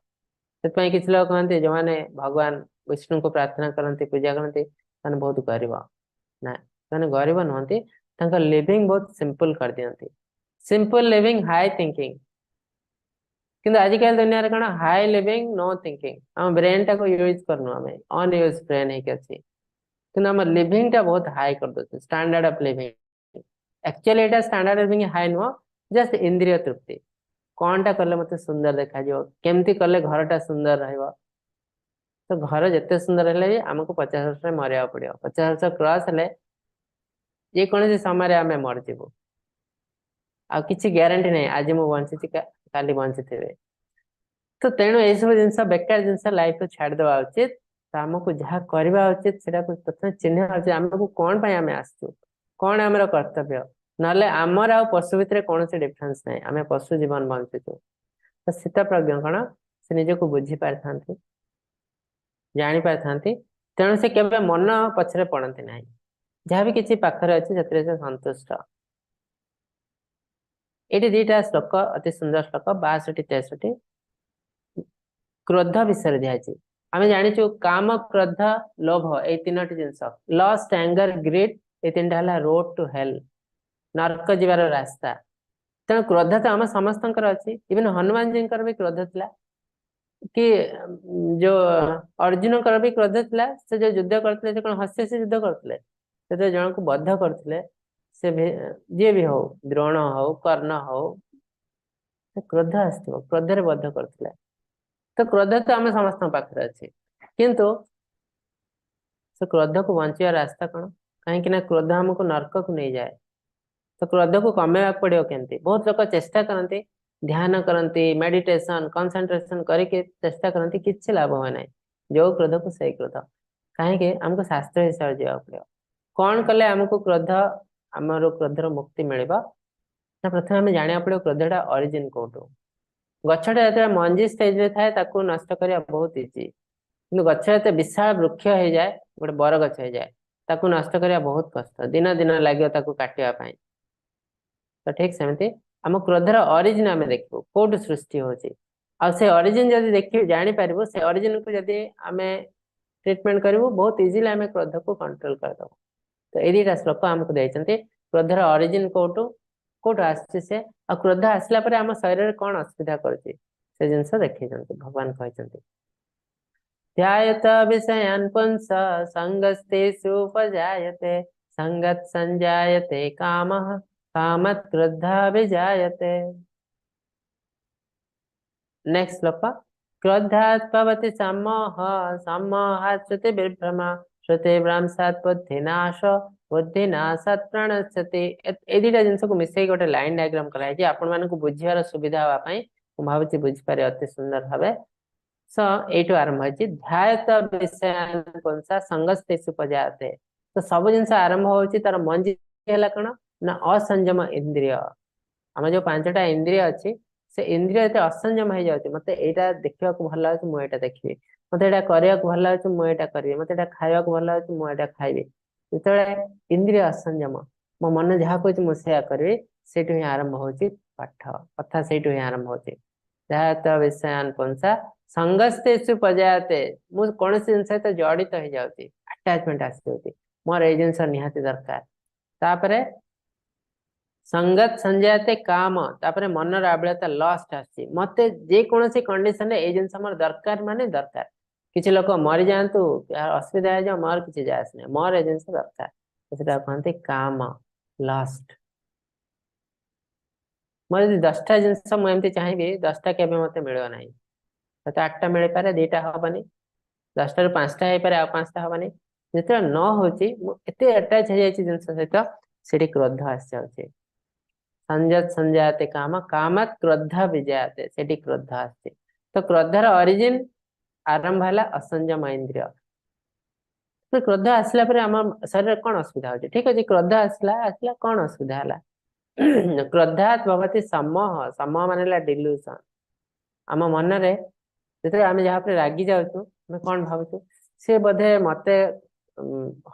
से किसी लोग कहते जो मैंने भगवान विष्णु को प्रार्थना करते पूजा करते बहुत गरीब ना मैंने गरीब नुहति लिविंग बहुत सिंपल कर दियंती सिंपल लिविंग हाई थिंकिंग किंतु आजिकल दुनिया रे कौन हाई लिविंग नो थिंकिंग आम ब्रेन टाक यूज करनु आम अनयूज ब्रेन है कि आम लिविंग टा बहुत हाई कर दो standard of living actually Etah standard living high नुह जस्ट इंद्रिय तृप्ति कौन टा कले मत सुंदर देखा केमती कले घरटा सुंदर रहिबो तो घर जिते सुंदर है आमको 50 वर्ष मरिया पड़ो 50 वर्ष क्रॉस है जे कौन समय आम मरजु आ किसी ग्यारंटी नहीं आज मु बंची काली बंची थे तो तेणु ये सब जिन बेकार जिन लाइफ को छाड़देवा उचित तो आमको जहाँ करवा उचित से प्रथम चिन्ह उचित आमको कौन आम आसु कौन आमर कर्तव्य ना आमर आ पशु भितर कौन डिफरेन्स ना आम पशु जीवन बंचुचु तो शीत प्रज्ञ कौन से निजक बुझी पारि था जानी पारि था तेणु से केवल मन पछरे पड़ती ना जहाँ भी किसी पाखरे अच्छे से संतुष्ट ये दीटा श्लोक अति सुंदर श्लोक 62-63 क्रोध विषय दिखाई आम जाचु काम क्रोध लोभ ये तीनो जिनस लस्ट एंगर ग्रीड ये तीन टा रोड टू हेल नरक जीवार रास्ता तेणु क्रोध तो आम समस्त अच्छी इवन हनुमान जी भी क्रोध थिला कि जो अर्जुन भी क्रोध थिला से जो युद्ध करते कौन हसी हसी युद्ध करते जन को बद्ध करते से जी भी हो द्रोण हो कर्ण हो क्रोध आसो क्रोध बद्ध करते तो क्रोध तो आम समस्त पाखे अच्छे किंतु से क्रोध को बंचा रास्ता कौन कहीं क्रोध आमको नरक को नहीं जाए तो क्रोध को कमेवा पड़ो केमती बहुत लोग चेष्टा करते ध्यान करती मेडिटेशन कंसंट्रेशन करके चेष्टा करती किसी लाभ हुए ना जो क्रोध को सही क्रोध कहीं आमको शास्त्र हिसाब से जावाक पड़ो कौन कले आमको क्रोध आमर क्रोधर मुक्ति मिल प्रथम आम जाना पड़ो क्रोधटा ऑरिजिन कौटू गछटा जो मंजी स्टेज में थाए नष्ट करने बहुत इजी कि गछ जो विशाल वृक्ष हो जाए गोटे बर गछ हो जाए नष्ट करने बहुत कष्ट दिन दिन लगे काटापी तो ठीक सेमती आम क्रोधर ऑरिजिन आम देखू कौटू सृष्टि होची आ से ओरिजिन जदी देखि जानि पारिबो से ओरिजिन को जदी आमे ट्रीटमेंट करिवो बहुत इजीली आमे क्रोध को कंट्रोल कर दो। तो ए दुईटा श्लोक हमको दैछन्ते क्रोधर ओरिजिन कोटु कोट आछे से आ क्रोध आसला परे हम शरीर रे कोन असुविधा करछि से जिंस देखैछन्ते भगवान कहैछन्ते ध्यायत विषयान् पुंस संगस्तेषु उपजायते संगत संजायते कामः कामत् क्रोधः विजायते। नेक्स्ट श्लोक क्रोधात् भवति सम्मोह सम्मोहात् श्रुति विभ्रम श्रुति भ्रंशात् बुद्धिनाश बुद्धिनाशात् प्रणश्यति। ए दुईटा जिंस को मिसई गोटे लाइन डायग्राम कराई जे आपण मानकु बुझियार सुविधा हवा पई मु भाबुची बुझि पारे अति सुंदर भाबे। सो एटू आरंभ होची ध्यायत विषयान् पुंसा संगस्तेषु उपजायते। तो सब जिंस आरंभ होची तार मंजी हैला कोन ना असंयम इंद्रिय। हम जो पांचटा इंद्रिय अछि से इंद्रिय एते असंयम हो जाउची मते एटा देखिया को भल लागुची मु एटा देखिबे मते एटा करिया को भल लागुची मु एटा करिबे मते एटा खाइया को भल लागुची मु एटा खाइबे। जेतले इंद्रिय असंयम मो मन जहा कहूची मु सेया करबे सेटु ही आरंभ होची पाठ कथा सेटु ही आरंभ होची ध्यायत विषयान् पुंसा संगस्तेषु उपजायते। मु कोनसी जिंस सहित जड़ित हो जाउची अटैचमेंट आसी जाउची मोर ए जिंस निहाती दरकार। तापरे संगत संजायते काम तापरे मनर आबळता लॉस्ट आसी मते जे कोनसी कंडीशन रे ए जिंस हमर दरकार माने दरकार। किछि लोक मरि जानतु असुविधा है जो मोर किछि जायस नै मोर ए जिंस दरकार सेटा कहते काम लॉस्ट। मोर यदि 10टा जिंस मु एमती चाहिबी 10टा केबे मते मिलबो नै तते 8टा मिले पारे 2टा हबनी 10टा रो 5टा हे पारे आ 5टा हबनी जेते न होची मु एते अटैच हो जायछि जिंस सहित सेठी क्रोध आसी जाउछि। संजत संजायते काम कामत क्रोध विजायते सेठी क्रोध आसी। तो क्रोधर ओरिजिन आरंभ हला असंयम इंद्रिय। तो क्रोध आसला परे हम शरीर कोन असुविधा होची ठीक अछि क्रोध आसला कोन असुविधा हला क्रोधात् भवति सम्मोह सम्मोह मानेला डिल्यूजन। हम मन रे जेते हम जहा पर रागी जाउछु हम कोन भाबुछु से बधे मते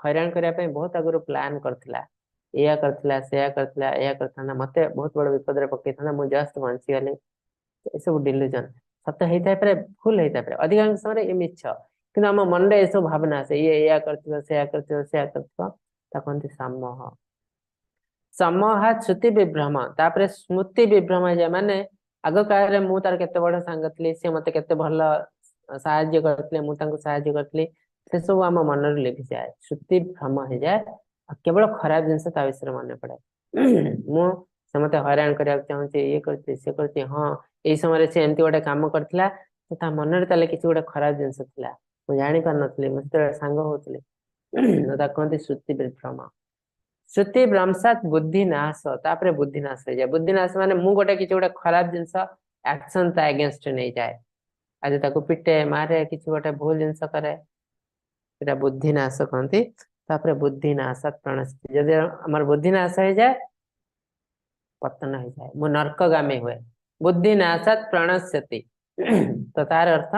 हैरान करिया पे बहुत आगुरु प्लान करथिला एया करथिला सेया करथिला एया करथाना मते बहुत बड़ विपद रे पकेथाना मु जस्ट बंची गले ए सब डिल्यूजन सत्य हेताय परे फुल हेताय परे अधिकांश समय ए मिछ किंतु हम मन रे ए सब भावना से ये एया करथिला सेया करथिला ता कोनती सम्मोह। सम्मोहात् श्रुति विभ्रम तापरे स्मृति विभ्रम जे माने आगो काल रे मु तार केते बड़ संग थली से मते केते भल सहाय्य करथले मु तांको सहाय्य करथली से सब हम मन रे लिखि जाय श्रुति भ्रम हे जाय केवल खराब जिंस ता विषय मन पड़े मु से मते हैरान करिया चाहूची ये करती से करती हां ए समय रे से एमती गोटे काम करथिला तो ता मन रे ताले किछि गोटे खराब जिंस थिला मु जानि पार नथली मते संग होतले ता कोनती श्रुति विभ्रम। श्रुति भ्रंशात् बुद्धि नाश तापरे बुद्धि नाश हो जाए बुद्धि नाश माने मु गोटे किछि गोटे खराब जिंस एक्शन ता अगेंस्ट नै जाए आज ताको पिटे मारे किछि गोटे भूल जिंस करे सेटा बुद्धि नाश कहंती। तापरे बुद्धि नाशात् प्रणश्यति जदि हमर बुद्धि नाश हो जाए पतन हो जाए मु नरकगामी हुए बुद्धि नाशात् प्रणश्यति तो तार अर्थ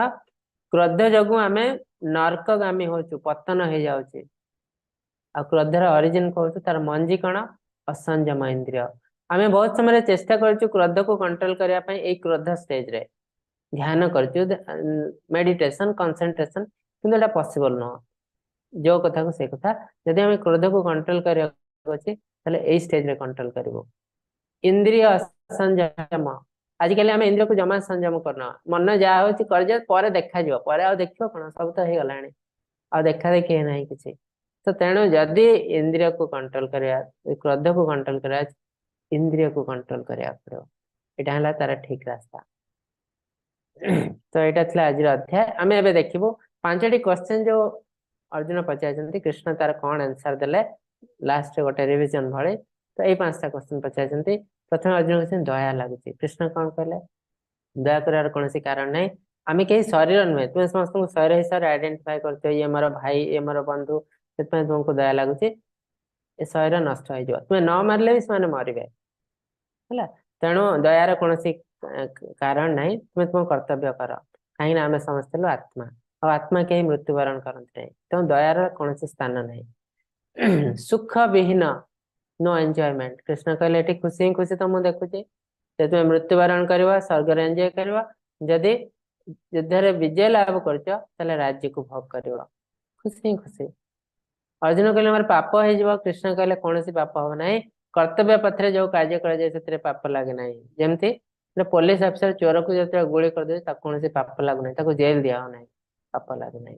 क्रोध जगु आमे नरकगामी होछु पतन हो जाउची। आ क्रोधर ओरिजिन कहू तार मंजी कण असंयम इंद्रिय। आमे बहुत समय चेष्टा करछु क्रोध को कंट्रोल करिया पई ए क्रोध स्टेज रे ध्यान करछु मेडिटेशन कंसंट्रेशन किंतु एटा पॉसिबल न जो कथा को से कथा यदि हम क्रोध को कंट्रोल करिया अछि तले ए स्टेज रे कंट्रोल करबो। इंद्रिय असंयम आजिकल आम इंद्रिय को जमा संयम करना मन जहा होची कर जे पर देखा जिवो पर आ देखियो कोन सब तो हे गलाणी आ देखा देखि नाही किछि तो तेणु जदि इंद्रिय को कंट्रोल करिया क्रोध को कंट्रोल करिया इंद्रिय को कंट्रोल करिया पड़ो एटा हला तार ठीक रास्ता। तो एटा थला आज अध्याय आमे एबे देखिबो पांचटी क्वेश्चन जो अर्जुन पचाइछन्ती कृष्ण तार कोन आंसर देले लास्ट गोटे रिवीजन भळे तो ए पांचटा क्वेश्चन पचाइछन्ती। प्रथम अर्जुन कहछन दया लागुची कृष्ण कोन कहले दया करार कोनसी कारण नै आमे के शरीर नुहे तुम समस्त को शरीर हिसाब आइडेंटिफाई करते ये हमर भाई ये हमर बंधु सेतपय तुमको दया लागुची ए शरीर नष्ट हो जाय तुम न मारले भी माने मरिबे हला तेणु दयार कोनसी कारण नै तुम तुम कर्तव्य कर काहे ना आमे समस्त लो आत्मा और आत्मा के मृत्युवरण करते तो दयार कोनसी स्थान नै। सुख विहीन नो एंजॉयमेंट कृष्ण कहले एटी खुशी खुशी तो मु देखुची जे तुम मृत्युवरण करबा स्वर्ग रे एंजॉय करबा जदि युद्ध रे विजय लाभ कर राज्य को भोग कर खुशी खुशी। अर्जुन कहले मोर पाप हो कृष्ण कहले कौन सी पाप हम ना कर्तव्य पथरे जो कार्य कर पाप लगे ना जमती पुलिस अफिसर चोर को जो गोली कर दे कौन पाप लगुना जेल दिया ना पाप लगे ना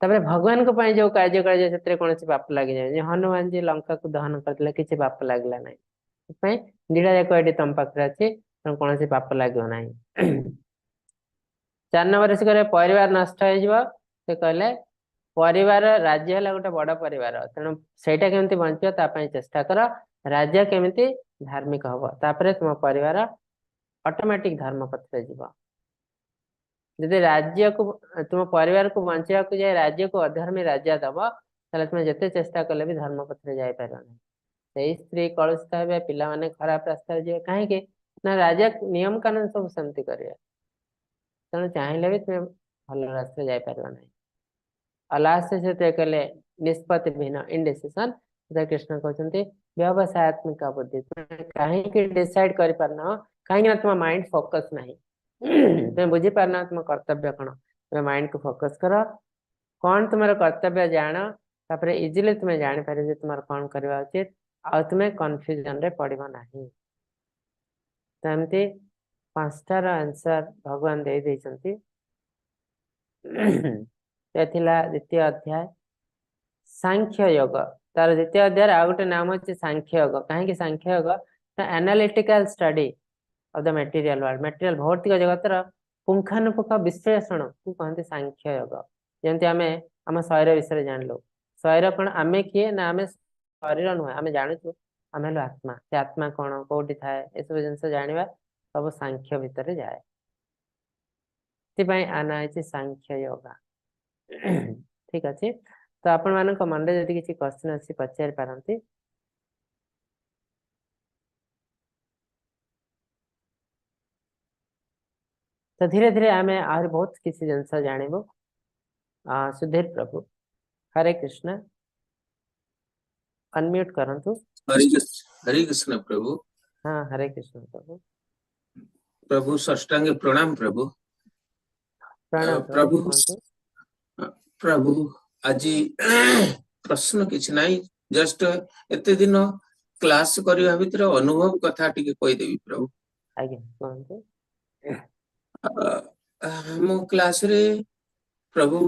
तापर भगवान को पाई जो कार्य कर कौन पाप लगे जाए हनुमान जी लंका को दहन करते किसी पाप लगला ना दीटा जाक ये तुम पाखे अच्छी कौन पाप लगे ना 4 नंबर से कहे परिवार नष्ट हो कहले परिवार राज्य है गोटे बड़ परिवार तेणु सहीटा केमती बंचाई चेष्टा कर राज्य केमिति धार्मिक हम तापर तुम परिवार ऑटोमेटिक धर्म पथ जीव जदि राज्य को तुम परिवार को बंचा जाए राज्य को अधर्मी राज्य दब तुम जिते चेष्टा कले भी धर्म पथ जापर ना स्त्री कलुषित हे पिला माने खराब रास्ता जी कहीं ना राजा नियम कानून सब सेमती कर तेणु चाहिए भी तुम भल रास्ता जापर ना और लास्ट से कहले निष्पत्ति भिन्न इनडिसिजन कृष्ण कहते व्यवसायत्मक बुद्धि कहीं डिसाइड कर पारना कहीं तुम माइंड फोकस ना तुम बुझी पारना तुम कर्तव्य कौन तुम माइंड को फोकस कर कौन तुम कर्तव्य जान तापर इजिली तुम्हें जापर तुम कौन करवा उचित आ तुम्हें कन्फ्यूजन रे पड़ो ना तो एमती 5टार आंसर भगवान दे देइछंती द्वितीय अध्याय सांख्य योग तार द्वितीय अध्याय आ गोटे नाम अच्छे सांख्य योग कहीं सांख्य योग analytical study of the material world material भौतिक जगतर पुंखानुपुंख विश्लेषण को कहते सांख्य योग जमती आम आम शरीर विषय जानलु शरीर कौन आम किए ना आम शरीर नुहे आम जानूँ आम हेलु आत्मा से आत्मा कौन कौटी थाए ये सब जिन जाना सब सांख्य भितर जाए आना है सांख्य योगा ठीक अच्छे तो आपण मान मन जब किसी क्वेश्चन अच्छी पचारि पारती तो धीरे धीरे आम आहरी बहुत किसी जिनस जानबू सुधीर प्रभु हरे कृष्ण अनम्यूट करंतु हरे कृष्ण प्रभु हाँ हरे कृष्ण प्रभु प्रभु षष्टांग प्रणाम प्रभु प्रणाम प्रभु कहंतु। प्रभु आज प्रश्न किछ नहीं जस्ट एते दिन क्लास करबा भितर अनुभव कथा टिके कहि देबी प्रभु आज्ञा कहंतु। मो क्लास रे प्रभु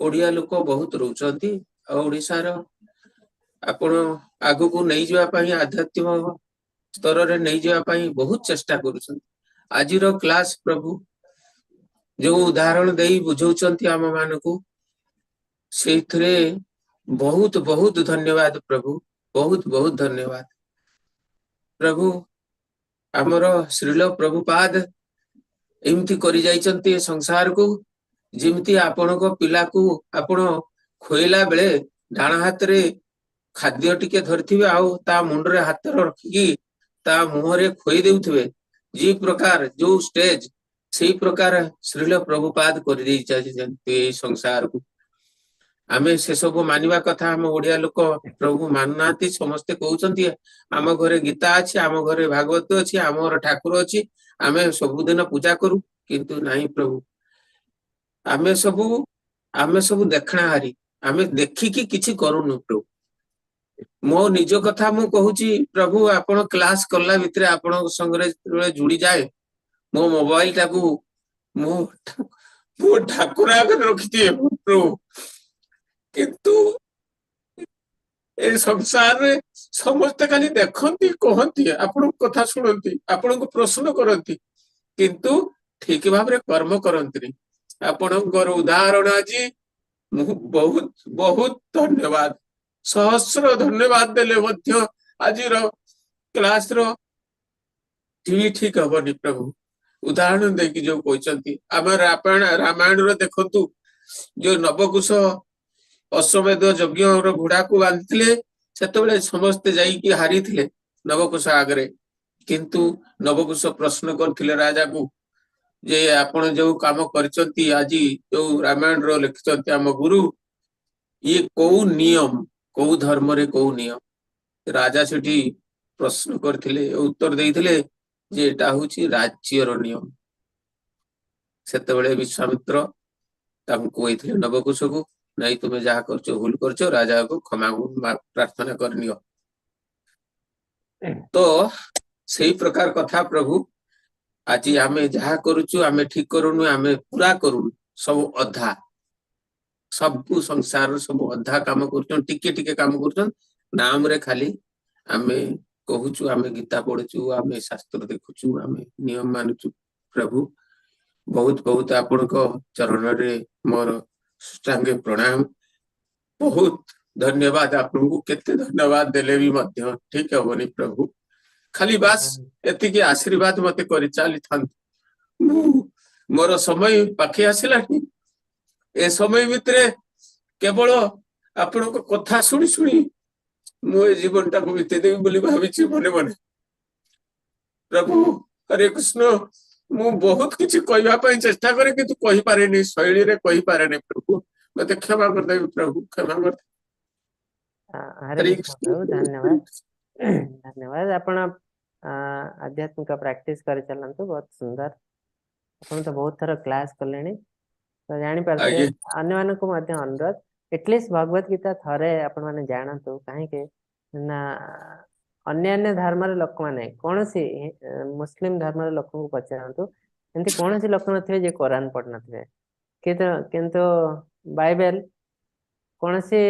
ओडिया लोक बहुत रोचंती ओडिसा रो आपण आगु को नहीं जावा पई आध्यात्मिक स्तर रे नहीं जावा पई बहुत चेष्टा करूछन आज रो क्लास प्रभु जो उदाहरण देई बुझौचंती आम मानकू से बहुत बहुत धन्यवाद प्रभु बहुत बहुत धन्यवाद प्रभु आमर श्रील प्रभुपाद एमती करि जाइचंती संसार को जिमती आपण को पिला को आपण खोइला बेले डाण हाथ रे खाद्य टिके धरथिबे आउ ता मुंड रे हाथ रखिकी ता मुंह रे खोइ देउथिबे जी प्रकार जो स्टेज सही प्रकार श्रील प्रभुपाद कर दै जाइचंती संसार को आमे से सब मानिबा कथा हम ओडिया लोक प्रभु माननाती समस्ते कहउचंती आम घरे गीता अछि आम घरे भागवत अछि आमर ठाकुर अछि आमे सबुदिन पूजा करू किंतु नाही प्रभु आमे सब देखना हारी आमे देखिकी किछि करूनु प्रभु मो निज कथा मु कहूची प्रभु आपण क्लास करला भितरे आपण संगे जुड़ी जाए मो मोबाइल टाकू मो ठाकुर आगे रखिए प्रभु किंतु ए संसार रे समस्त खाली देखंती कहंती आपण कथा सुनंती आपण को प्रश्न करंती किंतु ठीक भाव रे कर्म करंती आपणकर उदाहरण आज बहुत बहुत धन्यवाद सहस्र धन्यवाद देले मध्य आज रो क्लास रो ठीक हबनी प्रभु उदाहरण देखि जो कहचंती आम रामायण रो देखंतु जो नवकुश अश्वमेध यज्ञ घोड़ा को बांधिले सेतबेले समस्ते जाइकी हारी थिले नवकुश आगरे किंतु नवकुश प्रश्न करथिले राजा को जे आपण जो काम करचंती आज जो रामायण रो लिखचंती हम गुरु ये को नियम को धर्म रे को नियम राजा सेठी प्रश्न करथिले उत्तर देइथिले जे एटा होची राज्य रो नियम ସେତେବେଳେ ବିଶ୍ୱାମିତ୍ର ତାଙ୍କୁ କହିଥିଲେ ନବକୁଶକୁ, ନାଇଁ ତୁମେ ଯାହା କରୁଛ ଭୁଲ କରୁଛ, ରାଜାକୁ କ୍ଷମା ପ୍ରାର୍ଥନା କରିନିଅ। ତ ସେଇ ପ୍ରକାର କଥା ପ୍ରଭୁ, ଆଜି ଆମେ ଯାହା କରୁଛୁ ଆମେ ଠିକ କରୁନୁ, ଆମେ ପୁରା କରୁନୁ, ସବୁ ଅଧା, ସବୁ ସଂସାର ସବୁ ଅଧା କାମ କରୁଛନ୍, ଟିକେ ଟିକେ କାମ କରୁଛନ୍, ନାମରେ ଖାଲି ଆମେ କହୁଛୁ ଆମେ ଗୀତା ପଢୁଛୁ, ଆମେ ଶାସ୍ତ୍ର ଦେଖୁଛୁ, ଆମେ ନିୟମ ମାନୁଛୁ। ପ୍ରଭୁ ବହୁତ ବହୁତ ଆପଣଙ୍କ ଚରଣରେ ମୋର ସାଷ୍ଟାଙ୍ଗେ ପ୍ରଣାମ, ବହୁତ ଧନ୍ୟବାଦ ଆପଣଙ୍କୁ, କେତେ ଧନ୍ୟବାଦ ଦେଲେ ବି ମଧ୍ୟ ଠିକ ହବନି ପ୍ରଭୁ। ଖାଲି ବାସ୍ ଏତିକି ଆଶୀର୍ବାଦ ମତେ କରି ଚାଲିଥାନ୍ତୁ। ମୁଁ ମୋର ସମୟ ପାଖେଇ ଆସିଲାଣି, ଏ ସମୟ ଭିତରେ କେବଳ ଆପଣଙ୍କ କଥା ଶୁଣି ଶୁଣି ମୁଁ ଏ ଜୀବନଟାକୁ ବିତେଇଦେବି ବୋଲି ଭାବିଛି ମନେ ମନେ। ପ୍ରଭୁ ହରେ କୃଷ୍ଣ, ମୁଁ ବହୁତ କିଛି କହିବା ପାଇଁ ଚେଷ୍ଟା କରେ କିନ୍ତୁ କହିପାରେନି, ଶୈଳୀରେ କହିପାରେନି। ପ୍ରଭୁ ମତେ କ୍ଷମା କରିଦେବି, ପ୍ରଭୁ କ୍ଷମା କରିଦେବି। हरे हरे कृष्ण प्रभु, धन्यवाद। धन्यवाद। आपण आध्यात्मिक प्रैक्टिस कर चलंतु, बहुत सुंदर। आपण तो बहुत थर क्लास कलेनी, तो जानि पारथे। आगे अन्य मानकु मध्य अनुरोध, एटलीस्ट भगवत गीता थरे आपण माने जानतु, काहे के ना अन्य अन्य धर्म रे लोक माने कोनसी मुस्लिम धर्म रे लोक को पचारंतु, एंती कोनसी लोक नथिबे जे कुरान पढ़ नथिबे, किंतु बाइबल कोनसी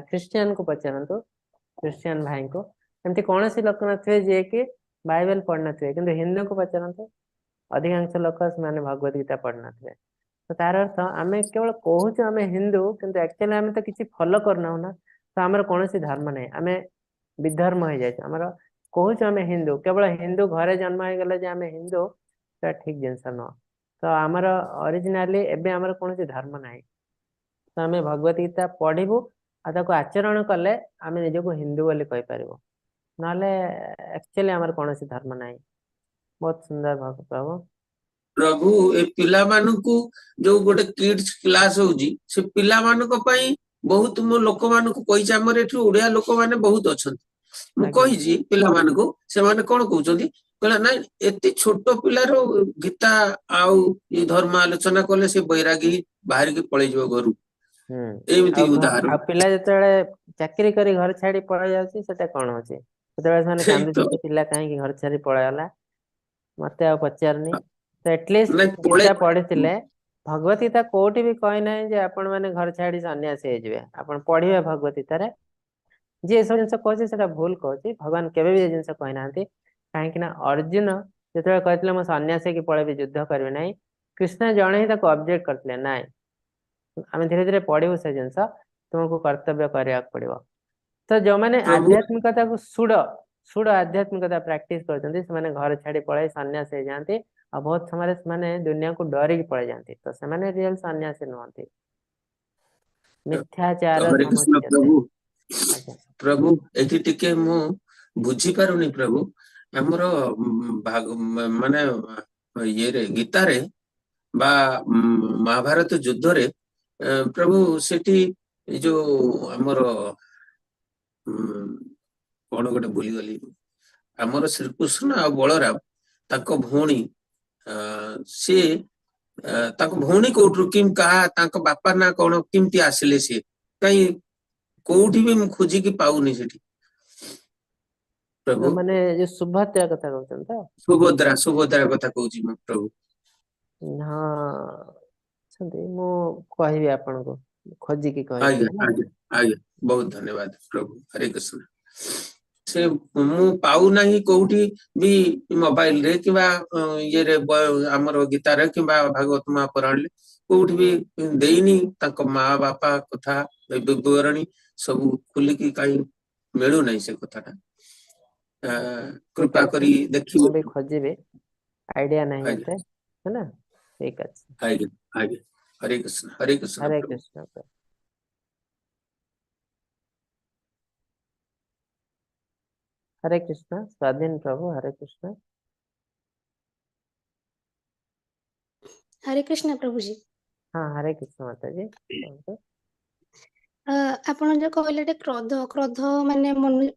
क्रिश्चियन को पचारंतु, क्रिश्चियन भाई को एमती कोनसी लोक नथिबे जे कि बाइबल पढ़ नथिबे, किंतु हिंदू को पचारंतु अधिकांश लोक माने भगवत गीता पढ़ नथिबे। तो तार अर्थ आमे केवल कहूछु आमे हिंदू, किंतु एक्चुअली आमे तो किछि फॉलो करना ना, तो हमर कोनसी धर्म नै, आमे विधर्म हो जाय। हमर कहूछु आमे हिंदू, केवल हिंदू घरे जन्म हो गेले जे आमे हिंदू, तो ठीक जिंस न। तो हमर ओरिजिनली एबे हमर कोनसी धर्म नै, तो आमे भगवत गीता पढ़िबु आ ताको आचरण कले आमे निजको हिंदू बोली कहि परिबो, नाले एक्चुअली हमर कोनसी धर्म नै। बहुत सुंदर प्रभु। प्रभु ए पिला मानकु जो गोटे किड्स क्लास होउजी, से पिला मानक पई बहुत मो लोक मानकु कहिचा, हमर एठु ओडिया लोक माने बहुत अछंती। मु आज्ञा। कहिजी पिला मानकु, से माने कोन कहउचंती, कहला नाइ एति छोट पिलारो गीता आउ ई धर्म आलोचना कले से बैरागी बाहर के पळै जो घरु, एमिति उदाहरण। पिला जेतेबेले चाकरी करी घर छाड़ी पळा जाउची, सेटा कोन होची? सेतेबेले माने सेई कांदु तो छी, पिला काहे कि घर छाड़ी पळा गला, मते आ पचारनी। तो एटलीस्ट नाइ पळे गीता पढ़िथिले, भगवत गीता कोठी भी कहि नै जे आपण माने घर छाड़ी सन्यासी हे जिवे। आपण पढ़िबे भगवत गीता रे, जे सब जिंस कहछि सेटा भूल कहछि। भगवान केबे भी जिंस कहि नांती, काहे कि ना अर्जुन जेतेबेले कहथिले म सन्यासी की पळेबे, युद्ध करबे नै, कृष्ण जणे ही ताको ऑब्जेक्ट करथिले, नाइ आमे धीरे धीरे पढ़िबो से जिंस, तुमको कर्तव्य करिया पड़िबो। तो जो माने प्रभु आध्यात्मिकता को सुड़ आध्यात्मिकता प्रैक्टिस करते, से माने घर छाड़ी पळाई सन्यासी हो जाती, आ बहुत समय से माने दुनिया को डरिक पळाई जाती, तो से माने रियल सन्यासी नहंती। मिथ्याचार हरे कृष्ण समुच्यते। प्रभु। आज्ञा। प्रभु एठी टिके मु बुझी पारुनी प्रभु, हमर माने ये रे गीता रे बा महाभारत युद्ध रे प्रभु सेठी जो हमर कौन गोटे भूली गली, हमर श्रीकृष्ण आ बलराम ताको भौणी, से ताको भौणी कोठरु किम कहा, ताको बापा ना कौन किमती आसिले, से कई कोठी भी मु खोजी की पाउनी सेठी। प्रभु माने जो सुभद्रा कथा कहउछन तो, सुभद्रा कथा कहउची म प्रभु। हां छंती, मु कहिबी आपन को खोजी की आज्ञा कहिबी। आज्ञा आज्ञा, बहुत धन्यवाद प्रभु। हरे कृष्ण। से मु पाउ नाही कोठी भी मोबाइल रे किबा ये रे हमर गीता रे किबा भागवत महापुराण रे कोठी भी देइनी, ताको माँ बापा कथा विवरणी सब खुली की काई मिलु नाही से कथाटा। कृपा करी देखिए। मु भी खोजिबी, आइडिया नहीं आज्ञा मते, है ना? ठीक अछि। आज्ञा आज्ञा। हरे कृष्ण हरे प्रभु। कृष्ण प्रभु। हरे कृष्ण स्वाधीन प्रभु। हरे कृष्ण। हरे कृष्ण प्रभु जी। हाँ हरे कृष्ण माता जी। ଆପଣ ଯୋଉ କହିଲେ ଏଟେ କ୍ରୋଧ ମାନେ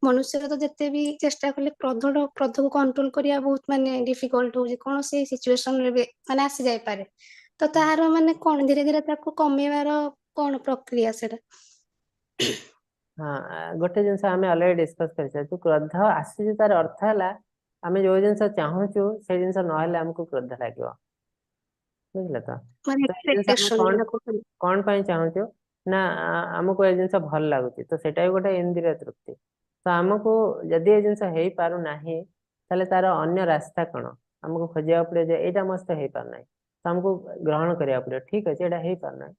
ମନୁଷ୍ୟର ତ ଯେତେ ବି ଚେଷ୍ଟା କଲେ କ୍ରୋଧକୁ କଣ୍ଟ୍ରୋଲ କରିବା ବହୁତ ମାନେ ଡିଫିକଲ୍ଟ ହଉଛି, କୌଣସି ସିଚୁଏସନରେ ବି ମାନେ ଆସି ଯାଇପାରେ। ତ ତାର ମାନେ କଣ ଧୀରେ ଧୀରେ ତାକୁ କମେଇବାର କଣ ପ୍ରକ୍ରିୟା ସେଟା? हाँ गोटे जिनस आम अलरेडी डिस्कस कर क्रोध आसूँ तार अर्थ है आम जो जिन चाहूँ से जिन ना आमको क्रोध लगे बुझल तो ମାନେ तो ये जिनस आम एक्सपेक्टेशन कौन जोटा कହୁଛନ୍ତି। कौन पाई चाहूँ ना आमको ये जिनस भल लगुच तो सेटा भी गोटे इंद्रिय तृप्ति तो आमको जदि ये जिनस हो पार ना ताले तार अन्य रास्ता कौन आमको खोजा पड़े जे यहाँ मस्त हो पार ना तो आमको ग्रहण करा पड़े ठीक अच्छे यहाँ हो पार ना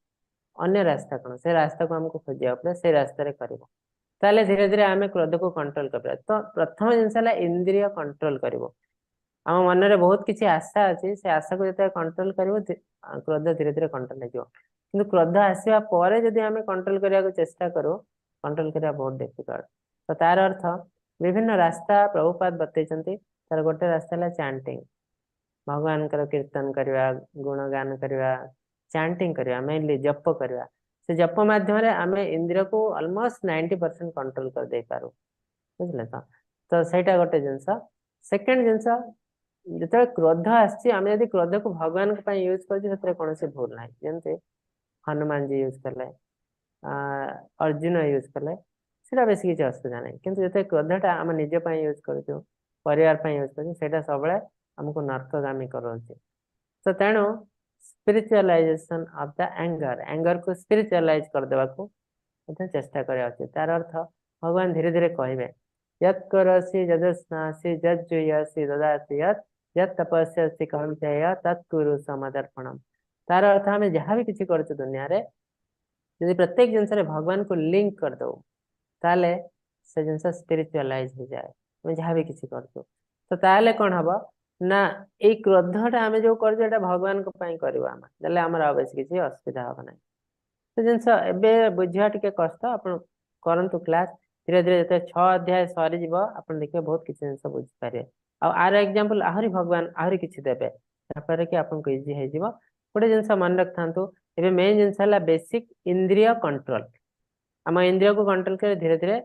अन्य रास्ता कौन से रास्ता को आमको खोजा पड़े से रास्तार कर ताले धीरे धीरे आम क्रोध को कंट्रोल कर तो प्रथम जिनस इंद्रिय कंट्रोल कर आम मन में बहुत किसी आशा अच्छी से आशा को जो कंट्रोल कर क्रोध धीरे धीरे कंट्रोल हो क्रोध आसवा पर जदि आम कंट्रोल करने को चेष्टा करूँ कंट्रोल करना बहुत डिफिकल्ट तो तार अर्थ विभिन्न रास्ता प्रभुपाद बतई तार गोटे रास्ता है चैंटिंग भगवान कीर्तन करवा गुणगान करवा चैंटिंग करवा मेनली जप करवा से जप माध्यम आम इंद्रिय को ऑलमोस्ट 90% कंट्रोल कर दे पारू बुझले तो सहीटा गोटे जिनस सेकेंड जिनस जो क्रोध आम यदि क्रोध को भगवान यूज कर कौन भूल ना जमती हनुमान जी यूज कले अर्जुन यूज कले से बेस किसी असुविधा ना कि जो क्रोधटा आम निजपाई यूज कर परिवार यूज कर सब आमको नर्कगामी कर तो तेणु स्पिरिचुअलाइजेशन ऑफ द एंगर को स्पिरिचुअलाइज करदेवा को चेष्टा करा उचित तार अर्थ भगवान धीरे धीरे कहे यत् करोसि यदस्नासि यज्जुयसि ददासि यत् तपस्यसि कौन्तेय तत्कुरु समदर्पणम तार अर्थ आम जहाँ भी किसी कर दुनिया रे यदि प्रत्येक जिनस भगवान को लिंक कर दो ताले से जिनस स्पिरिचुअलाइज हो जाए आम जहाँ भी किसी कर तो ताले कौन हम ना ये क्रोधटा आम जो कर भगवान करवा बेस किसी असुविधा हम ना तो जिनस एवं बुझा टे कष्ट आप करूँ क्लास धीरे धीरे जो 6 अध्याय सरीज आप देखिए बहुत किसी जिन बुझीपारे आर एग्जांपल आहरी भगवान आहरी किसी देवे जहाँफल कि आपको इजी हो गोटे जिनस मन रखि था एवं मेन जिनस है बेसिक इंद्रिय कंट्रोल आम इंद्रिय को कंट्रोल कर धीरे धीरे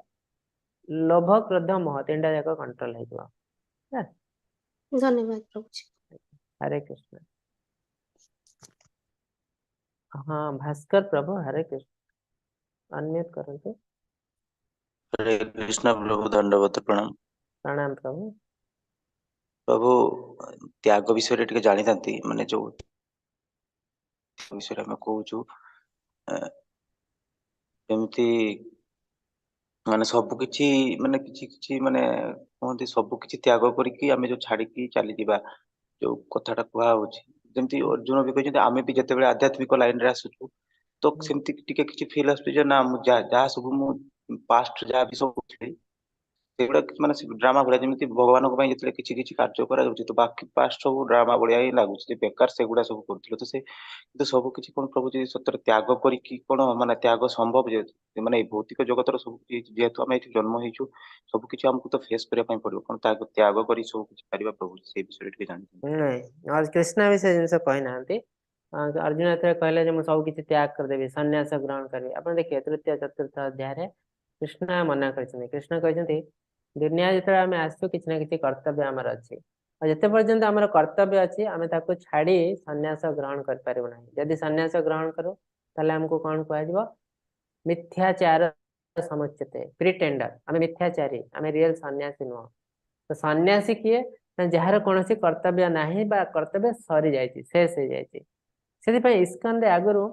लोभ क्रोध मोह 3टा जाक कंट्रोल हो धन्यवाद प्रभुजी। हरे कृष्ण हाँ भास्कर प्रभु हरे कृष्ण अनम्यूट करते हरे कृष्ण प्रभु दंडवत प्रणाम प्रणाम प्रभु प्रभु त्याग विषय टे जानी था माने जो विषय आम कहूँ एमती माने सब किछि माने किछि किछि माने कहते सब किछि त्याग करिकी आमे जो छाड़ी चली जीवा जो कथाटा कुहा होछि जेमती अर्जुन भी कहते आमे भी जते बेले आध्यात्मिक लाइन रे आसुछु तो सेमती टिके किछि फील आसु जे ना मु जा सब मु पास्ट जा भी सब सेगुड़ा माने ड्रामा भलिया जेमती भगवान को जिते किछि किछि कार्य करा जाउछि तो बाकी पास्ट सब ड्रामा भलिया ही लागुछि जे बेकार सेगुड़ा सब करथिलो तो से तो सब किछि कोन प्रभु जी सतर त्याग करिकी कोन माने त्याग संभव जे माने भौतिक जगतर सब जेहेतु आम ये जन्म होइछु सब किछि हमको तो फेस करिया पई पड़िबो कोन त्याग करी सब किछि परिबा प्रभु से विषय टे जानि नहीं आज कृष्णा भी से जिनस कही ना अर्जुन ये कहले मुझे सब किसी त्याग करदेवी सन्यास ग्रहण करी आप देखिए तृतीय चतुर्थ अध्याय कृष्ण मना कर कृष्ण कहते दुनिया जो आम आसू किसी ना कि कर्तव्य आमर अच्छी और जिते पर्यंत आम कर्तव्य अच्छी आम छाड़ी सन्यास ग्रहण करना जदि सन्यास ग्रहण करूँ ताले आमको कौन कह मिथ्याचार समुच्यते प्रिटेंडर आम मिथ्याचारी आम रियल सन्यासी नुह तो सन्यासी किए जार कौन कर्तव्य नहीं कर्तव्य सरी जाइए शेष हो जाइए से इस्कन आगु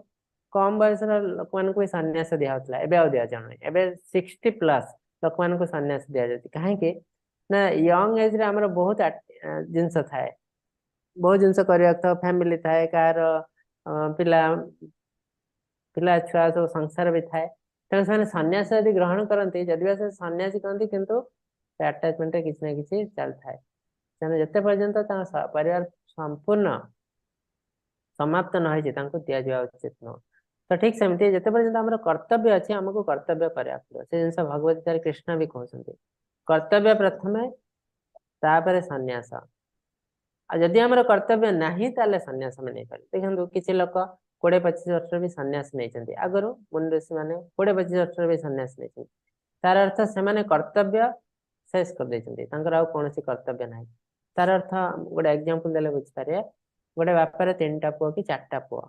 कम बयस लोक मान भी सन्यास दिखाला एवं दि जाए एवं 60+ लोक मान सन्यास दि जाए कहीं ना यंग एज आम बहुत जिनस थाए बहुत जिनस कर फैमिली थाए कार पिला पिला छुआ सब संसार भी थाए तेणु से सन्यास यदि ग्रहण करती जदि से सन्यासी कहती किंतु आटाचमेंट किसी ना कि चलता है जिते पर्यंत परिवार संपूर्ण समाप्त न हो दि जावा उचित नुह तो ठीक सेमती जिते पर्यंत आम कर्तव्य अच्छे आमको कर्तव्य करा पड़ो से जिन भगवत कृष्ण भी कहते कर्तव्य प्रथमे तापर सन्यास जदि आम कर्तव्य नहीं ताले सन्यास में नहीं पारे देखो किसी लोक 20-25 वर्ष भी सन्यास नहीं आगु मुनि ऋषि मैंने 20-25 वर्ष भी सन्यास नहीं तार अर्थ से कर्तव्य शेष कर कौन कर्तव्य ना तार अर्थ गोटे एग्जांपल देले बुझीपारे गोटे बापर 3टा पुओ कि 4टा पुओ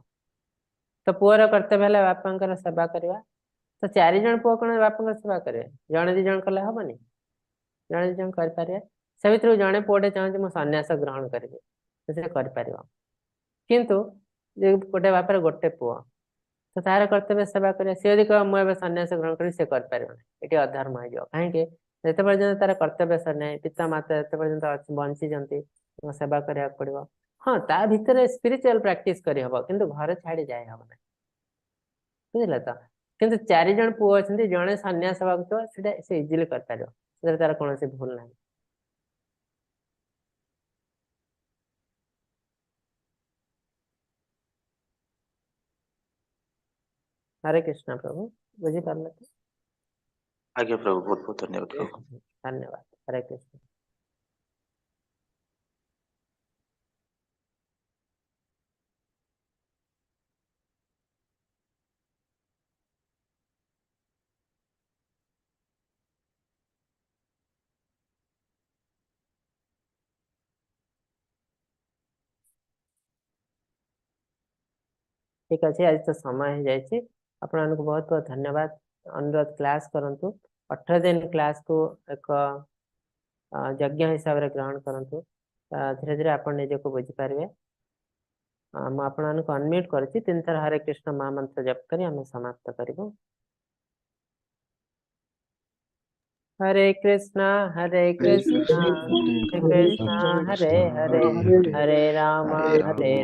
तो पुअर कर्तव्य है बापा सेवा करवा तो 4 जन पुओ कौन बापा सेवा करेंगे जड़े 2 जन कले हेनी जड़े 2 जन करें से भर जड़े पुओटे चाहूँ मुझे सन्यास ग्रहण करी कर किंतु गोटे बापर गोटे पुओ तो तार कर्तव्य सेवा करें सी यदि कह मुझे सन्यास ग्रहण करी से ये अधर्म हो कहीं जिते पर्यटन तार कर्तव्य सरना पिता माता जिते पर्यटन बंची सेवा करा पड़ो हाँ ता भितर स्पिरिचुअल प्रैक्टिस करी हबो किंतु घर छाड़ी जाए हम ना बुझिले तो किंतु 4 जन पुओ अच्छा जड़े सन्यास होगा से इजिली कर तार कौन भूल ना हरे कृष्ण प्रभु बुझी पारे तो आज्ञा प्रभु बहुत बहुत धन्यवाद प्रभु धन्यवाद हरे कृष्ण ठीक अच्छे आज तो समय हो जाए आपण बहुत बहुत धन्यवाद अनुरोध क्लास करंतु 18 दिन क्लास को एक यज्ञ हिसाब से ग्रहण करंतु धीरे धीरे आप निज को बुझीपारे मुझे अनम्यूट कर 3 थर हरे कृष्ण महामंत्र जप करी आम समाप्त करूँ हरे कृष्णा हरे कृष्णा कृष्णा हरे हरे हरे राम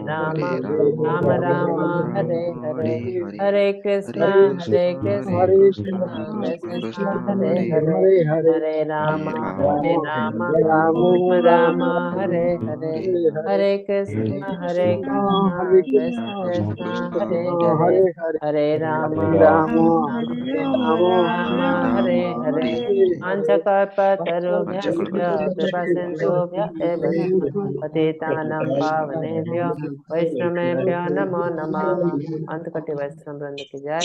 राम राम हरे हरे हरे कृष्णा कृष्णा हरे हरे हरे राम राम राम हरे हरे हरे कृष्णा कृष्णा हरे हरे हरे राम हरे हरे पांचकल्पतरुभ्यश्च कृपासिन्धुभ्य एव च पतितानां पावनेभ्यो वैष्णवेभ्यो नमो नमः अंतकटि वैष्णव वृंद की जय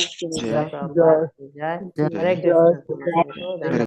प्रभुपाद की जय हरे कृष्ण।